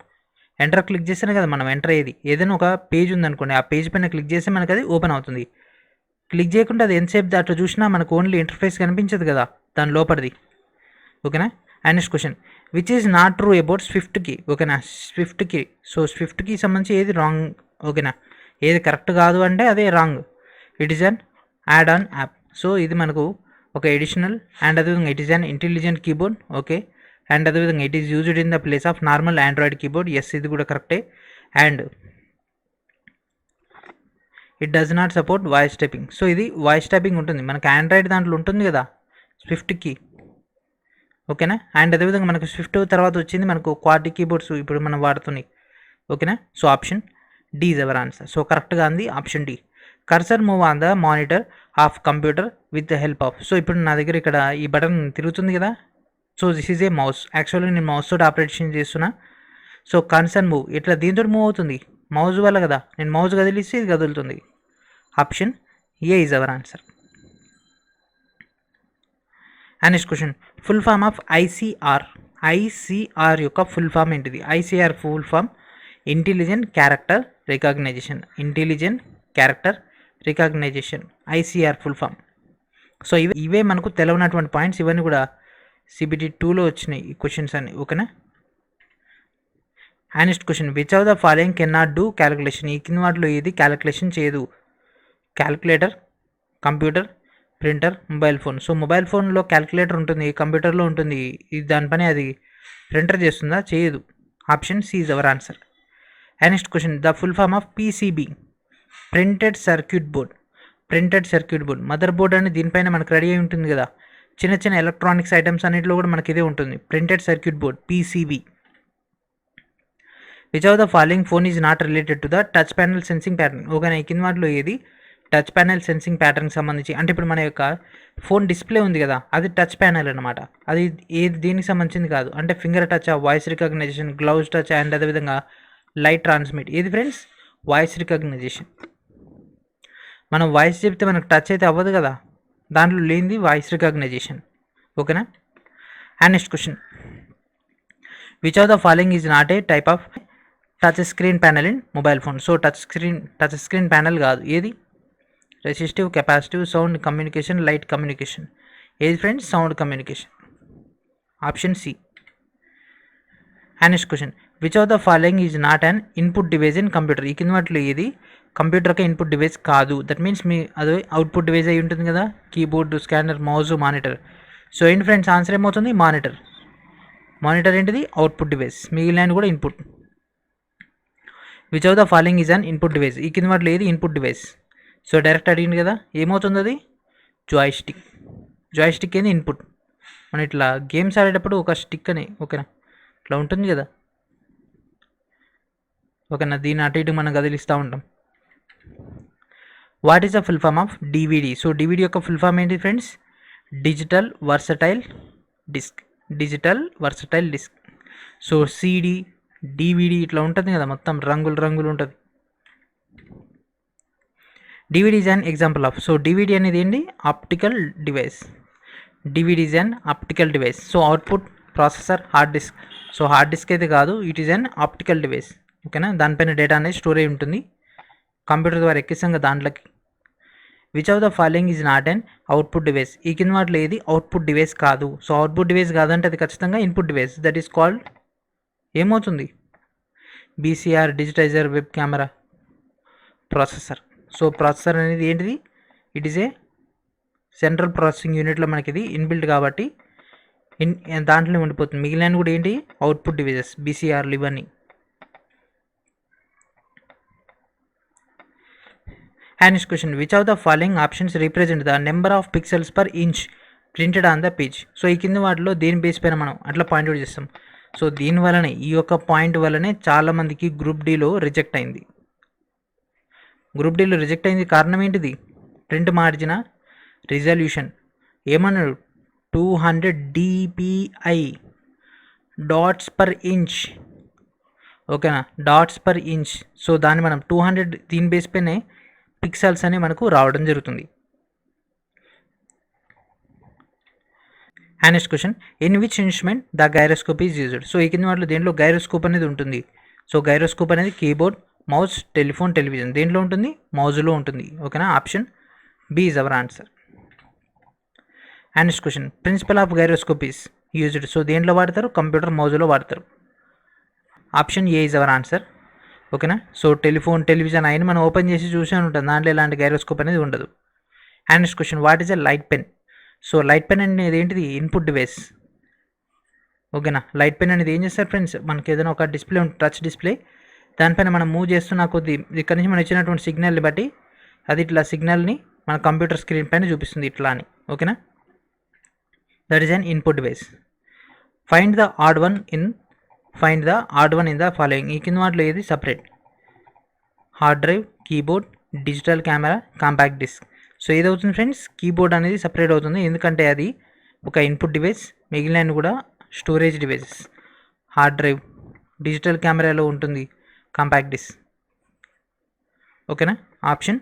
ఎంటర్ క్లిక్ చేస్తేనే కదా మనం ఎంటర్ అయ్యేది. ఏదైనా ఒక పేజ్ ఉందనుకోండి, ఆ పేజ్ పైన క్లిక్ చేస్తే మనకు అది ఓపెన్ అవుతుంది. క్లిక్ చేయకుండా అది ఎంతసేపు అట్లా చూసినా మనకు ఓన్లీ ఇంటర్ఫేస్ కనిపించదు కదా దాని లోపలిది. ఓకేనా? And next question which is not true about స్విఫ్ట్కి. ఓకేనా, స్విఫ్ట్కి. సో స్విఫ్ట్కి సంబంధించి ఏది రాంగ్. ఓకేనా, ఏది కరెక్ట్ కాదు అంటే అదే wrong. It is an add on app. So ఇది మనకు ఒక ఎడిషనల్ అండ్ అదేవిధంగా it is an intelligent keyboard. Okay, and అదేవిధంగా it is used in the place of normal Android keyboard. Yes, ఇది కూడా కరెక్టే. And it does not support voice typing. So ఇది వాయిస్ టైపింగ్ ఉంటుంది మనకు ఆండ్రాయిడ్ దాంట్లో ఉంటుంది కదా స్విఫ్ట్కి. ఓకేనా, అండ్ అదేవిధంగా మనకు స్విఫ్ట్ తర్వాత వచ్చింది మనకు క్వాడ్ కీబోర్డ్స్ ఇప్పుడు మనం వాడుతున్నాయి. ఓకేనా, so option D is our answer. So కరెక్ట్గా ఉంది option D. Cursor move on the monitor of computer with the help of. So ఇప్పుడు నా దగ్గర ఇక్కడ ఈ బటన్ తిరుగుతుంది కదా. So this is a mouse. యాక్చువల్గా నేను మౌస్ తోటి ఆపరేషన్ చేస్తున్నా. సో కర్సర్ మూవ్ ఇట్లా దీంతో మూవ్ అవుతుంది మౌస్ వల్ల కదా. నేను మౌస్ కదిలిస్తే ఇది కదులుతుంది. Option A is our answer. And next question full form of ICR. ICR యొక్క ఫుల్ ఫామ్ ఏంటిది? ICR full form intelligent character recognition. Intelligent character recognition ICR full form. So ఇవే మనకు తెలవనటువంటి పాయింట్స్. ఇవన్నీ కూడా సిబిటి 2లో వచ్చినాయి ఈ క్వశ్చన్స్ అన్ని. ఓకేనా. And next question which of the following can not do calculation. ఈ కింద వాటిలో ఏది క్యాలిక్యులేషన్ చేయదు? Calculator, computer, printer, mobile phone. So mobile ఫోన్లో క్యాలిక్యులేటర్ ఉంటుంది, కంప్యూటర్లో ఉంటుంది. ఇది దాని పని అది ప్రింటర్ చేస్తుందా? చేయదు. Option C is our answer. And next question the full form of PCB. Printed circuit board. Printed circuit board mother board అని దీనిపైన మనకు రెడీ అయి ఉంటుంది కదా. చిన్న చిన్న ఎలక్ట్రానిక్స్ ఐటమ్స్ అన్నింటిలో కూడా మనకి ఇదే ఉంటుంది, printed circuit board PCB. Which of the following phone is not related to the touch panel sensing pattern. ఓకేనా, ఈ కింద వాటిలో ఏది టచ్ ప్యానల్ సెన్సింగ్ ప్యాటర్న్కి సంబంధించి అంటే ఇప్పుడు మన యొక్క ఫోన్ డిస్ప్లే ఉంది కదా అది టచ్ ప్యానల్ అనమాట. అది ఏది దీనికి సంబంధించింది కాదు. అంటే finger touch, voice recognition, glove touch and అదేవిధంగా లైట్ ట్రాన్స్మిట్. ఏది ఫ్రెండ్స్? Voice recognition. మనం వాయిస్ చెప్తే మనకు టచ్ అయితే అవ్వదు కదా, దాంట్లో లేనిది వాయిస్ రికగ్నైజేషన్. ఓకేనా. And next question which of the following is not a type of touch screen panel in mobile phone. So touch screen panel కాదు. ఏది? Resistive, capacitive, sound communication, light communication. ఏది friends? Sound communication. Option C. And next question which of the following is not an input device in computer. ఈ కింద వాటిలో ఏది కంప్యూటర్కి ఇన్పుట్ డివైస్ కాదు? దట్ మీన్స్ మీ అది అవుట్పుట్ డివైస్ అయి ఉంటుంది కదా, keyboard, scanner, mouse, monitor. So ఏంటి ఫ్రెండ్స్ ఆన్సర్ ఏమవుతుంది? మానిటర్. మానిటర్ ఏంటిది? Output device. మిగిలిన కూడా input. Which of the following is an input device. ఈ కింద వాటిలో ఏది ఇన్పుట్ డివైస్? సో డైరెక్ట్ అడిగింది కదా, ఏమవుతుంది అది? జాయ్స్టిక్. జాయ్స్టిక్ ఏంది? ఇన్పుట్. మనం ఇట్లా గేమ్స్ ఆడేటప్పుడు ఒక స్టిక్ అని ఓకేనా ఇట్లా ఉంటుంది కదా, ఓకేనా, దీన్ని అటు ఇటు మనం కదిలిస్తూ ఉంటాం. What is the full form of DVD. So DVD యొక్క ఫుల్ ఫామ్ ఏంటి friends? Digital versatile disk. Digital versatile disk. So CD, DVD ఇట్లా ఉంటుంది కదా, మొత్తం రంగులు రంగులు ఉంటుంది. DVD is an example of. So DVD అనేది ఏంటి? Optical device. DVD is an optical device. So output processor, hard disk. So hard disk అయితే కాదు, it is an optical device. ఓకేనా, దానిపైన డేటా అనేది స్టోర్ అయి ఉంటుంది కంప్యూటర్ ద్వారా ఎక్కిస్తాం దాంట్లోకి. Which of the following is not an output device. ఈ కింద వాటిలో ఏది అవుట్పుట్ డివైస్ కాదు? సో అవుట్పుట్ డివైస్ కాదంటే అది ఖచ్చితంగా input device. That is called ఏమవుతుంది? BCR, digitizer, web camera, processor. So processor అనేది ఏంటిది? It is a central processing యూనిట్లో మనకి ఇది ఇన్బిల్ట్ కాబట్టి దాంట్లోనే ఉండిపోతుంది. మిగిలిన కూడా ఏంటి? అవుట్పుట్ డివైజెస్, బీసీఆర్లు ఇవన్నీ. And next question which of the following options represent the number of pixels per inch printed on the page. So ఈ కింద వాటిలో దేని బేస్ పైన మనం అట్లా పాయింట్అవుట్ చేస్తాం. సో దీనివల్లనే ఈ యొక్క పాయింట్ వల్లనే చాలామందికి గ్రూప్ డిలో రిజెక్ట్ అయింది. గ్రూప్ డిలో రిజెక్ట్ అయింది కారణం ఏంటిది? ప్రింట్ మార్జిన్ రిజల్యూషన్ ఏమన్నాడు? 200 dpi డాట్స్ పర్ ఇంచ్. ఓకేనా, డాట్స్ పర్ ఇంచ్. సో దాన్ని మనం 200 దీని బేస్ పైనే పిక్సెల్స్ అని మనకు రావడం జరుగుతుంది. And next question in which instrument the gyroscope is used. So ఈ కింద వాటిలో దేంట్లో గైరోస్కోప్ అనేది ఉంటుంది? సో గైరోస్కోప్ అనేది కీబోర్డ్, మౌస్, టెలిఫోన్, టెలివిజన్ దేంట్లో ఉంటుంది? మౌజ్లో ఉంటుంది. ఓకేనా, option B is our answer. And next question principle of gyroscope is. Used. So దేంట్లో వాడతారు? కంప్యూటర్ మౌజ్లో వాడతారు. Option A is our answer. ఓకేనా. సో టెలిఫోన్, టెలివిజన్ అయినా మనం ఓపెన్ చేసి చూసే ఉంటాం, దాంట్లో ఎలాంటి గైరోస్కోప్ అనేది ఉండదు. And next question, what is a light pen? So light pen అనేది ఏంటిది? Input device. ఓకేనా. లైట్ పెన్ అనేది ఏం చేస్తారు ఫ్రెండ్స్, మనకి ఏదైనా ఒక డిస్ప్లే ఉంటుంది, టచ్ డిస్ప్లే, దానిపైన మనం మూవ్ చేస్తున్న కొద్దీ ఇక్కడ నుంచి మనం ఇచ్చినటువంటి సిగ్నల్ని బట్టి అది ఇట్లా సిగ్నల్ని మన కంప్యూటర్ స్క్రీన్ పైన చూపిస్తుంది ఇట్లా అని. ఓకేనా. That is an input device. Find the odd one in the following. ఈ కింద వాటిలో ఏది separate? Hard drive, keyboard, digital camera, compact disk. So ఏదవుతుంది ఫ్రెండ్స్? కీబోర్డ్ అనేది సపరేట్ అవుతుంది, ఎందుకంటే అది ఒక ఇన్పుట్ డివైస్, మిగిలిన కూడా storage devices. Hard drive, digital కెమెరాలో ఉంటుంది కాంపాక్ట్ డిస్క్. ఓకేనా. Option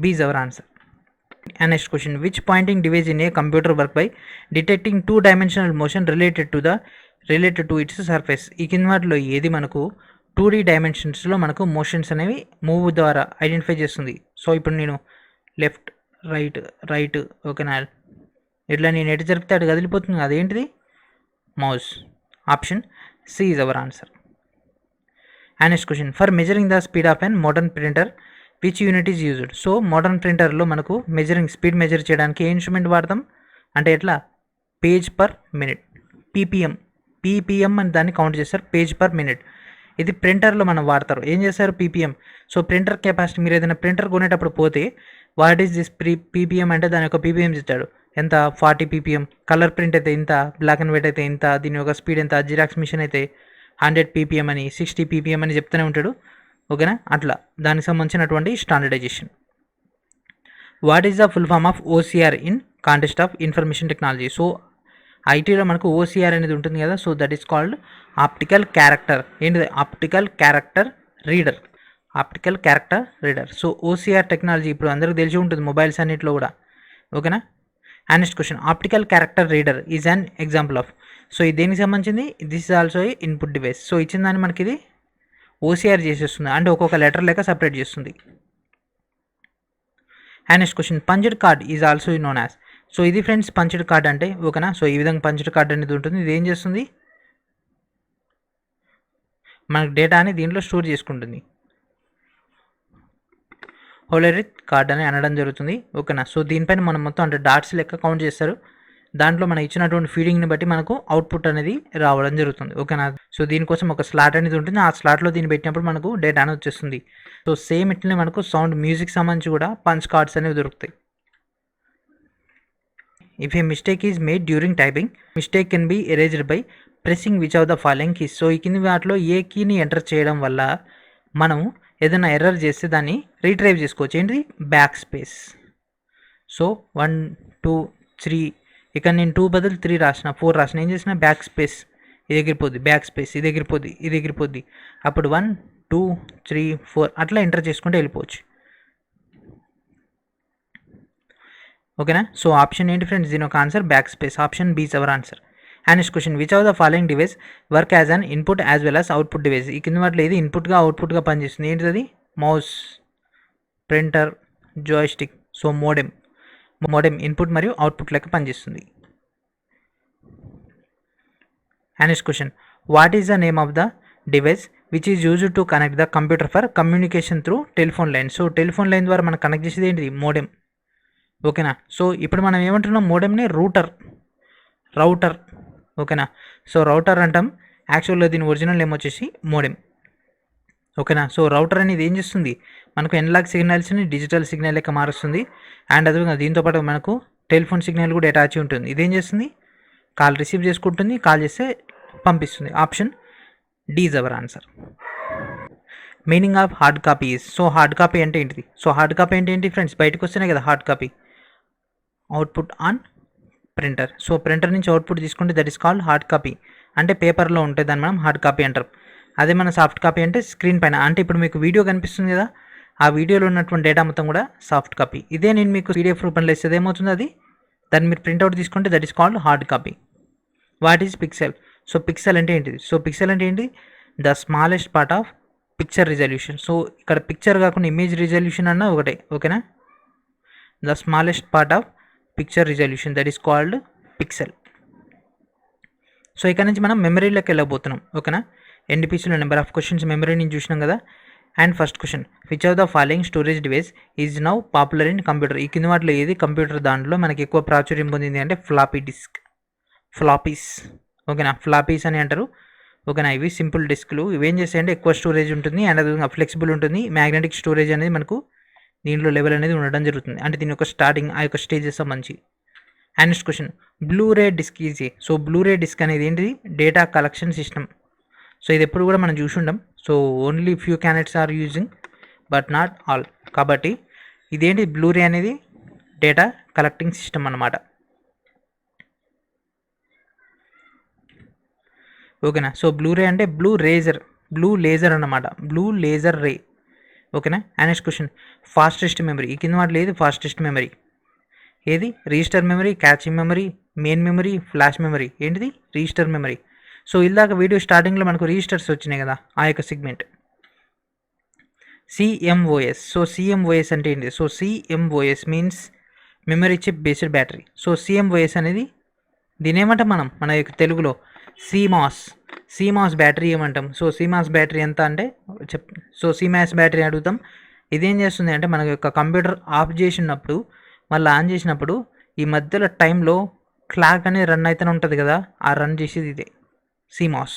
B is our answer. And next question, which pointing device in a computer work by detecting 2-dimensional motion related to it's surface. ఈ కింద వాటిలో ఏది మనకు 2D డైమెన్షన్స్లో మనకు మోషన్స్ అనేవి మూవ్ ద్వారా ఐడెంటిఫై చేస్తుంది? సో ఇప్పుడు నేను లెఫ్ట్ రైట్ ఓకేనా, ఇట్లా నేను ఎటు జరిపితే అటు కదిలిపోతుంది, అదేంటిది? Mouse. Option C is our answer. And next question, for measuring the speed of an modern printer which unit is used? So modern ప్రింటర్లో మనకు స్పీడ్ మెజర్ చేయడానికి ఏ ఇన్స్ట్రుమెంట్ వాడతాం అంటే ఎట్లా? పేజ్ పర్ మినిట్, పీపీఎం అని దాన్ని కౌంట్ చేస్తారు, పేజ్ పర్ మినిట్. ఇది ప్రింటర్లో మనం వాడతారు. ఏం చేస్తారు? పీపీఎం. సో ప్రింటర్ కెపాసిటీ, మీరు ఏదైనా ప్రింటర్ కొనేటప్పుడు పోతే వాట్ ఈస్ దిస్ పీపీఎం అంటే దాని యొక్క పీపీఎం ఇస్తాడు, ఎంత? 40 పీపీఎం. కలర్ ప్రింట్ అయితే ఇంత, బ్లాక్ అండ్ వైట్ అయితే ఇంత, దీని యొక్క స్పీడ్ ఎంత, జిరాక్స్ మిషన్ అయితే 100 పీపీఎం అని, 60 పీపీఎం అని చెప్తూనే ఉంటాడు. ఓకేనా. అట్లా దానికి సంబంధించినటువంటి standardization. What is the full form of OCR in context of information technology? So ఐటీలో మనకు ఓసిఆర్ అనేది ఉంటుంది కదా, so that is called optical character. ఏంటిది? Optical character reader. So OCR technology ఇప్పుడు అందరికీ తెలిసి ఉంటుంది, మొబైల్స్ అన్నింటిలో కూడా. ఓకేనా. And next question, optical character reader is an example of. So ఇది దేనికి సంబంధించింది? This is also a input device. So ఇచ్చిన దాన్ని మనకి ఇది ఓసిఆర్ చేసేస్తుంది, అంటే ఒక్కొక్క లెటర్ లెక్క సపరేట్ చేస్తుంది. And next question, punched card is also known as. So ఇది ఫ్రెండ్స్ పంచ్డ్ కార్డ్ అంటే. ఓకేనా. సో ఈ విధంగా పంచ్డ్ కార్డ్ అనేది ఉంటుంది. ఇది ఏం చేస్తుంది? మనకు డేటా అని దీంట్లో స్టోర్ చేసుకుంటుంది. హోలరిత్ కార్డ్ అని అనడం జరుగుతుంది. ఓకేనా. సో దీనిపైన మనం మొత్తం అంటే డాట్స్ లెక్క కౌంట్ చేస్తారు, దాంట్లో మనం ఇచ్చినటువంటి ఫీడింగ్ని బట్టి మనకు అవుట్పుట్ అనేది రావడం జరుగుతుంది. ఓకేనా. సో దీనికోసం ఒక స్లాట్ అనేది ఉంటుంది, ఆ స్లాట్లో దీన్ని పెట్టినప్పుడు మనకు డేటా అనేది వచ్చేస్తుంది. సో సేమ్ ఇట్లనే మనకు సౌండ్, మ్యూజిక్ సంబంధించి కూడా పంచ్ కార్డ్స్ అనేవి దొరుకుతాయి. If A mistake is made during typing, mistake can be erased by pressing which of the following keys. So ఈ కింది వాటిలో ఏ కీని ఎంటర్ చేయడం వల్ల మనం ఏదైనా ఎర్రర్ చేస్తే దాన్ని రీట్రైవ్ చేసుకోవచ్చు. ఏంటిది? Back space. సో 1 2 3, ఇక్కడ నేను 2 బదులు 3 రాసిన, 4 రాసిన, ఏం చేసిన? బ్యాక్ స్పేస్, ఇది ఎగిరిపోద్ది, బ్యాక్ స్పేస్, ఇది ఎగిరిపోద్ది. అప్పుడు 1 2 3 4 అట్లా ఎంటర్ చేసుకుంటే వెళ్ళిపోవచ్చు. ఓకేనా. సో ఆప్షన్ ఏంటి ఫ్రెండ్స్? దీని ఒక answer back space. Option B is our answer. And next question, which of the following device work as an input as well as output device? ఈ కింద వాటిలో ఏది ఇన్పుట్గా అవుట్పుట్గా పనిచేస్తుంది? ఏంటిది? Mouse, printer, joystick. So modem input మరియు అవుట్పుట్ లెక్క పనిచేస్తుంది. And next question, what is the name of the device which is used to connect the computer for communication through telephone line? So telephone line ద్వారా మనం కనెక్ట్ చేసేది ఏంటిది? మోడెమ్. ఓకేనా. సో ఇప్పుడు మనం ఏమంటున్నాం? మోడెమ్ని రౌటర్. ఓకేనా. సో రౌటర్ అంటాం, యాక్చువల్గా దీని ఒరిజినల్ నేమ్ వచ్చేసి మోడెమ్. ఓకేనా. సో రౌటర్ అనేది ఏం చేస్తుంది? మనకు ఎనలాగ్ సిగ్నల్స్ని డిజిటల్ సిగ్నల్ లెక్క మారుస్తుంది. అండ్ అదేవిధంగా దీంతోపాటు మనకు టెలిఫోన్ సిగ్నల్ కూడా అటాచ్ ఉంటుంది. ఇదేం చేస్తుంది? కాల్ రిసీవ్ చేసుకుంటుంది, కాల్ చేస్తే పంపిస్తుంది. Option D is our answer. Meaning of hard copy is. So hard copy అంటే ఏంటిది? సో హార్డ్ కాపీ అంటే ఏంటి ఫ్రెండ్స్? బయటకు వస్తేనే కదా hard copy. Output on printer. So printer నుంచి అవుట్పుట్ తీసుకుంటే that is called hard copy. అంటే పేపర్లో ఉంటే దాన్ని మనం హార్డ్ కాపీ అంటారు. అదే మన సాఫ్ట్ కాపీ అంటే స్క్రీన్ పైన, అంటే ఇప్పుడు మీకు వీడియో కనిపిస్తుంది కదా, ఆ వీడియోలో ఉన్నటువంటి డేటా మొత్తం కూడా సాఫ్ట్ కాపీ. ఇదే నేను మీకు పీడిఎఫ్ రూపంలో ఇస్తే ఏమవుతుంది? అది దాన్ని మీరు ప్రింట్అవుట్ తీసుకుంటే that is called hard copy. What is pixel? So pixel అంటే ఏంటిది? సో పిక్సెల్ అంటే ఏంటి? The smallest part of picture resolution. So ఇక్కడ పిక్చర్ కాకుండా ఇమేజ్ రిజల్యూషన్ అన్న ఒకటే. ఓకేనా. The smallest part of picture resolution that is called pixel. So ఇక్కడ నుంచి మనం మెమరీలోకి వెళ్ళబోతున్నాం. ఓకేనా, ఎన్డీపీసీలో నెంబర్ ఆఫ్ క్వశ్చన్స్ మెమరీ నుంచి చూసినాం కదా. And first question, which of the following storage device is now popular in computer? ఈ కింద వాటిలో ఏది కంప్యూటర్ దాంట్లో మనకి ఎక్కువ ప్రాచుర్యం పొందింది అంటే ఫ్లాపీ డిస్క్, ఫ్లాపీస్. ఓకేనా, ఫ్లాపీస్ అని అంటారు. ఓకేనా, ఇవి సింపుల్ డిస్క్లు. ఇవేం చేస్తాయంటే ఎక్కువ స్టోరేజ్ ఉంటుంది అండ్ అదేవిధంగా ఫ్లెక్సిబుల్ ఉంటుంది. మ్యాగ్నెటిక్ స్టోరేజ్ అనేది మనకు దీంట్లో లెవెల్ అనేది ఉండడం జరుగుతుంది. అంటే దీని యొక్క స్టార్టింగ్ ఆ యొక్క స్టేజెస్ మంచి. And next question, Blu ray disk is. So Blu ray disk అనేది ఏంటిది? Data collection system. సో ఇది ఎప్పుడు కూడా మనం చూసి ఉండం. So only few candidates are using but not all. కాబట్టి ఇదేంటి? బ్లూరే అనేది డేటా కలెక్టింగ్ సిస్టమ్ అన్నమాట. ఓకేనా, సో బ్లూరే అంటే బ్లూ లేజర్ అన్నమాట, బ్లూ లేజర్ రే. ఓకేనా. And next question, fastest memory. ఈ కింద వాటిలో ఏది ఫాస్టెస్ట్ మెమరీ? ఏది? Register memory, caching memory, main memory, flash memory. ఏంటిది? Register memory. సో ఇలాగ వీడియో స్టార్టింగ్లో మనకు రిజిస్టర్స్ వచ్చినాయి కదా, ఆ యొక్క సెగ్మెంట్. సిఎంఓఎస్. సో సిఎంఓఎస్ అంటే ఏంటి? So CMOS means memory chip based battery. So CMOS అనేది దీని ఏమంటాం మనం మన యొక్క తెలుగులో? సిమాస్ బ్యాటరీ ఏమంటాం. సో సిమాస్ బ్యాటరీ ఎంత అంటే సో సిమాస్ బ్యాటరీ అడుగుతాం. ఇదేం చేస్తుంది అంటే మన యొక్క కంప్యూటర్ ఆఫ్ చేసినప్పుడు మళ్ళీ ఆన్ చేసినప్పుడు ఈ మధ్యలో టైంలో క్లాక్ అనేది రన్ అయితేనే ఉంటుంది కదా, ఆ రన్ చేసేది ఇదే సిమాస్.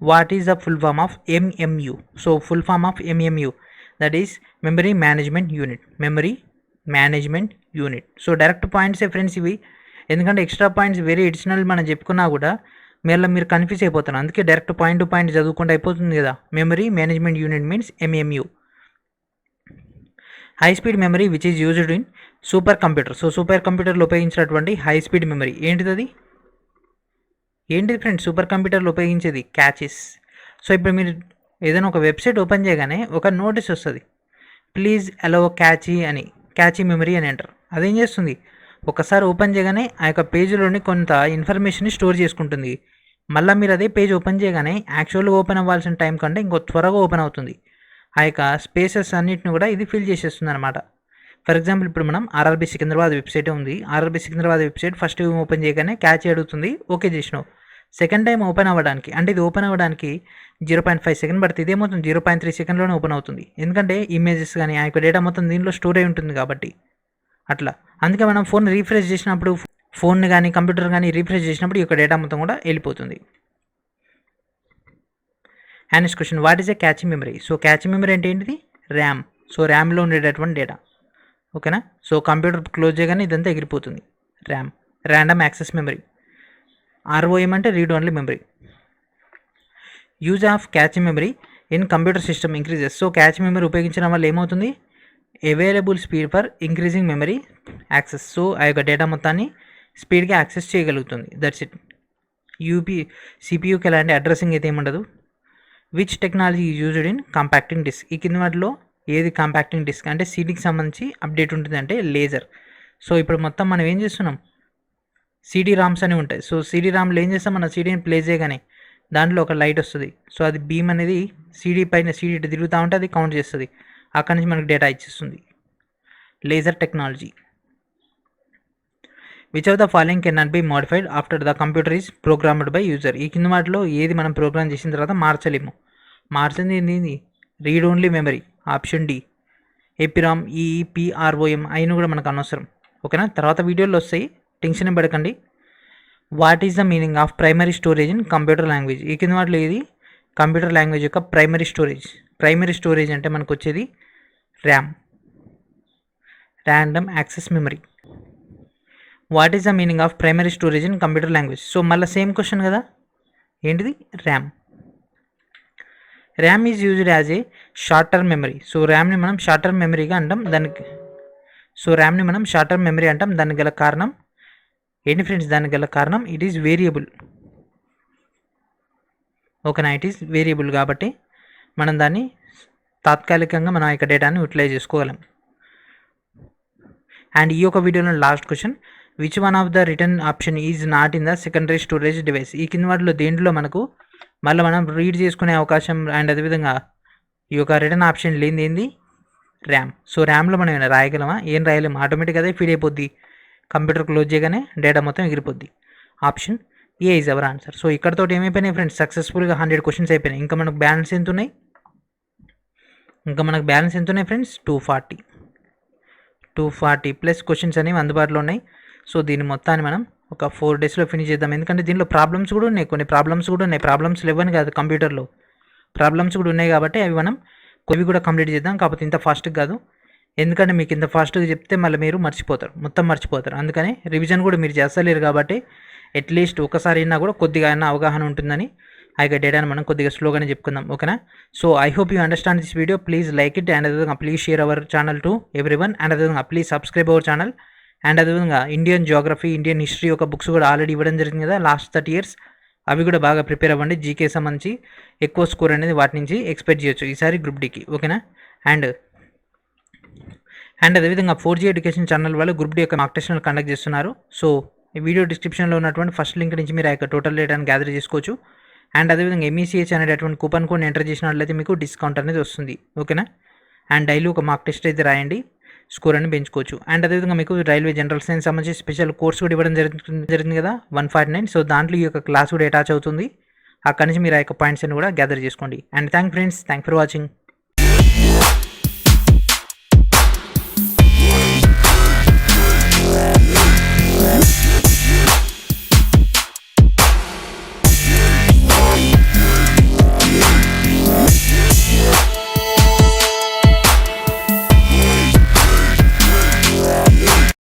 What is the full form of MMU? So full form of MMU that is memory management unit. So direct పాయింట్సే ఫ్రెండ్స్ ఇవి. ఎందుకంటే ఎక్స్ట్రా పాయింట్స్ వేరే ఎడిషనల్ మనం చెప్పుకున్నా కూడా మీరు కన్ఫ్యూజ్ అయిపోతారు. అందుకే డైరెక్ట్ పాయింట్ టు పాయింట్ చదువుకుంటే అయిపోతుంది కదా. Memory management unit means MMU. High speed memory which is used in super computer. So super కంప్యూటర్లో ఉపయోగించినటువంటి హై స్పీడ్ మెమరీ ఏంటిది? అది ఏంటిది ఫ్రెండ్స్? సూపర్ కంప్యూటర్లో ఉపయోగించేది క్యాచెస్. సో ఇప్పుడు మీరు ఏదైనా ఒక వెబ్సైట్ ఓపెన్ చేయగానే ఒక నోటీస్ వస్తుంది, ప్లీజ్ అలో క్యాచీ మెమరీ అని అంటారు. అదేం చేస్తుంది? ఒకసారి ఓపెన్ చేయగానే ఆ యొక్క పేజీలోని కొంత ఇన్ఫర్మేషన్ స్టోర్ చేసుకుంటుంది. మళ్ళీ మీరు అదే పేజ్ ఓపెన్ చేయగానే యాక్చువల్గా ఓపెన్ అవ్వాల్సిన టైం కంటే ఇంకో త్వరగా ఓపెన్ అవుతుంది. ఆ యొక్క స్పేసెస్ అన్నిటిని కూడా ఇది ఫిల్ చేసేస్తుంది అనమాట. ఫర్ ఎగ్జాంపుల్ ఇప్పుడు మనం ఆర్ఆర్బీ సికింద్రాబాద్ వెబ్సైట్ ఉంది. RRB Secunderabad website first open చేయగానే క్యాచ్ అడుగుతుంది, ఓకే చేసినావు. సెకండ్ టైం ఓపెన్ అవ్వడానికి అంటే ఇది ఓపెన్ అవ్వడానికి 0.5 సెకండ్ పడుతుంది. ఇదేమవుతుంది 0.3 సెకండ్లోనే ఓపెన్ అవుతుంది. ఎందుకంటే ఇమేజెస్ కానీ ఆ యొక్క డేటా మొత్తం దీనిలో స్టోర్ అయి ఉంటుంది కాబట్టి అట్లా. అందుకే మనం ఫోన్ రీఫ్రెష్ చేసినప్పుడు, ఫోన్ కానీ కంప్యూటర్ కానీ రీఫ్రెష్ చేసినప్పుడు ఈ యొక్క డేటా మొత్తం కూడా వెళ్ళిపోతుంది. And next question, what is a catch memory? So cache memory అంటే ఏంటిది? ర్యామ్. సో ర్యామ్లో ఉండేటటువంటి డేటా. ఓకేనా. సో కంప్యూటర్ క్లోజ్ చేయగానే ఇదంతా ఎగిరిపోతుంది. RAM, random access memory. ROM అంటే read only memory. Use of cache memory in computer system increases. So cache memory ఉపయోగించడం వల్ల ఏమవుతుంది? Available speed for increasing memory access. So ఆ యొక్క డేటా మొత్తాన్ని స్పీడ్గా యాక్సెస్ చేయగలుగుతుంది. That's it. సిపియూకి ఎలాంటి అడ్రస్సింగ్ అయితే ఏముండదు. Which technology is used in compacting disk? ఈ కింద వాటిలో ఏది కాంపాక్టింగ్ డిస్క్? అంటే సీడీకి సంబంధించి అప్డేట్ ఉంటుంది అంటే లేజర్. సో ఇప్పుడు మొత్తం మనం ఏం చేస్తున్నాం? సీడీ రామ్స్ అని ఉంటాయి. సో సీడీ రామ్లో ఏం చేస్తాం? మన సీడీని ప్లే చేయగానే దాంట్లో ఒక లైట్ వస్తుంది. సో అది బీమ్ అనేది సీడీ పైన సీడీ తిరుగుతూ ఉంటే అది కౌంట్ చేస్తుంది. అక్కడి నుంచి మనకు డేటా ఇచ్చేస్తుంది. Laser technology. Which of the following can not be modified after the computer is programmed by user? ఈ కింద వాటిలో ఏది మనం ప్రోగ్రామ్ చేసిన తర్వాత మార్చలేము? మార్చింది ఏంది? Read only memory. Option D. EPROM, EEPROM అయిన కూడా మనకు అనవసరం. ఓకేనా, తర్వాత వీడియోలో వస్తాయి, టెన్షన్ పడకండి. What is the meaning of primary storage in computer language? ఈ కింద వాటిలో ఏది కంప్యూటర్ లాంగ్వేజ్ యొక్క ప్రైమరీ స్టోరేజ్? ప్రైమరీ స్టోరేజ్ అంటే మనకు వచ్చేది RAM, random access memory. What is the meaning of primary storage in computer language? So మళ్ళీ సేమ్ క్వశ్చన్ కదా, ఏంటిది? RAM. RAM is used as a short term memory. So ర్యామ్ని మనం షార్ట్ టర్మ్ మెమరీగా అంటాం. దానికి గల కారణం ఏంటి ఫ్రెండ్స్? దానికి గల కారణం ఇట్ ఈస్ వేరియబుల్. ఓకేనా, ఇట్ ఈస్ వేరియబుల్ కాబట్టి మనం దాన్ని తాత్కాలికంగా మనం యొక్క డేటాని యూటిలైజ్ చేసుకోగలం. అండ్ ఈ యొక్క వీడియోలో last question, which one of the return option is not in the secondary storage device? ఈ కింద వాటిలో దేంట్లో మనకు మళ్ళీ మనం రీడ్ చేసుకునే అవకాశం అండ్ అదేవిధంగా ఈ యొక్క రిటర్న్ ఆప్షన్ లేనిది ఏంది? ర్యామ్. సో ర్యామ్లో మనం ఏమైనా రాయగలమా? ఏం రాయలేము. ఆటోమేటిక్గా అదే ఫీడ్ అయిపోద్ది. కంప్యూటర్ క్లోజ్ చేయగానే డేటా మొత్తం ఎగిరిపోద్ది. Option A is our answer. So ఇక్కడతో ఏమైపోయినాయి ఫ్రెండ్స్, సక్సెస్ఫుల్గా 100 క్వశ్చన్స్ అయిపోయినాయి. ఇంకా మనకు బ్యాలెన్స్ ఎంత ఉన్నాయి ఫ్రెండ్స్, 240 ప్లస్ క్వశ్చన్స్ అనేవి అందుబాటులో ఉన్నాయి. సో దీని మొత్తాన్ని మనం ఒక 4 డేస్లో ఫినిష్ చేద్దాం. ఎందుకంటే దీనిలో ప్రాబ్లమ్స్ కూడా ఉన్నాయి, కొన్ని ప్రాబ్లమ్స్ కూడా ఉన్నాయి. ప్రాబ్లమ్స్ లేవని కాదు, కంప్యూటర్లో ప్రాబ్లమ్స్ కూడా ఉన్నాయి కాబట్టి అవి మనం కొన్ని కూడా కంప్లీట్ చేద్దాం. కాకపోతే ఇంత ఫాస్ట్గా కాదు, ఎందుకంటే మీకు ఇంత ఫాస్ట్గా చెప్తే మళ్ళీ మీరు మొత్తం మర్చిపోతారు. అందుకని రివిజన్ కూడా మీరు చేస్తలేరు కాబట్టి అట్లీస్ట్ ఒకసారి అయినా కూడా కొద్దిగా అయినా అవగాహన ఉంటుందని ఆ యొక్క డేటాను మనం కొద్దిగా స్లోగానే చెప్పుకుందాం. ఓకేనా? So I hope you understand this video. Please like it and అదేవిధంగా please share our channel to everyone and అదేవిధంగా please subscribe our channel. And అదేవిధంగా ఇండియన్ జియోగ్రఫీ, ఇండియన్ హిస్టరీ యొక్క బుక్స్ కూడా ఆల్రెడీ ఇవ్వడం జరిగింది కదా లాస్ట్ 30 years. అవి కూడా బాగా ప్రిపేర్ అవ్వండి. జీకే సంబంధించి ఎక్కువ స్కోర్ అనేది వాటి నుంచి ఎక్స్పెక్ట్ చేయొచ్చు ఈసారి గ్రూప్ డీకి. ఓకేనా? అండ్ అదేవిధంగా 4G ఎడ్యుకేషన్ ఛానల్ వాళ్ళు గ్రూప్ డి యొక్క మాక్ టెస్ట్ను కండక్ట్ చేస్తున్నారు. సో ఈ వీడియో డిస్క్రిప్షన్లో ఉన్నటువంటి ఫస్ట్ లింక్ నుంచి మీరు ఆ యొక్క టోటల్ డేటాను గ్యాదర్ చేసుకోవచ్చు. అండ్ అదేవిధంగా MECH అనేటటువంటి కూపన్ కోడ్ ఎంటర్ చేసినట్లయితే మీకు డిస్కౌంట్ అనేది వస్తుంది. ఓకేనా? అండ్ డైలీ ఒక మాక్ టెస్ట్ అయితే రాయండి, స్కోర్ అని పెంచుకోవచ్చు. అండ్ అదేవిధంగా మీకు రైల్వే జనరల్ సైన్స్ సంబంధించి స్పెషల్ కోర్స్ కూడా ఇవ్వడం జరిగింది కదా 149. సో దాంట్లో ఈ యొక్క క్లాస్ కూడా అటాచ్ అవుతుంది. అక్కడి నుంచి మీరు ఆ యొక్క పాయింట్స్ అని కూడా గ్యాదర్ చేసుకోండి. And thank for watching.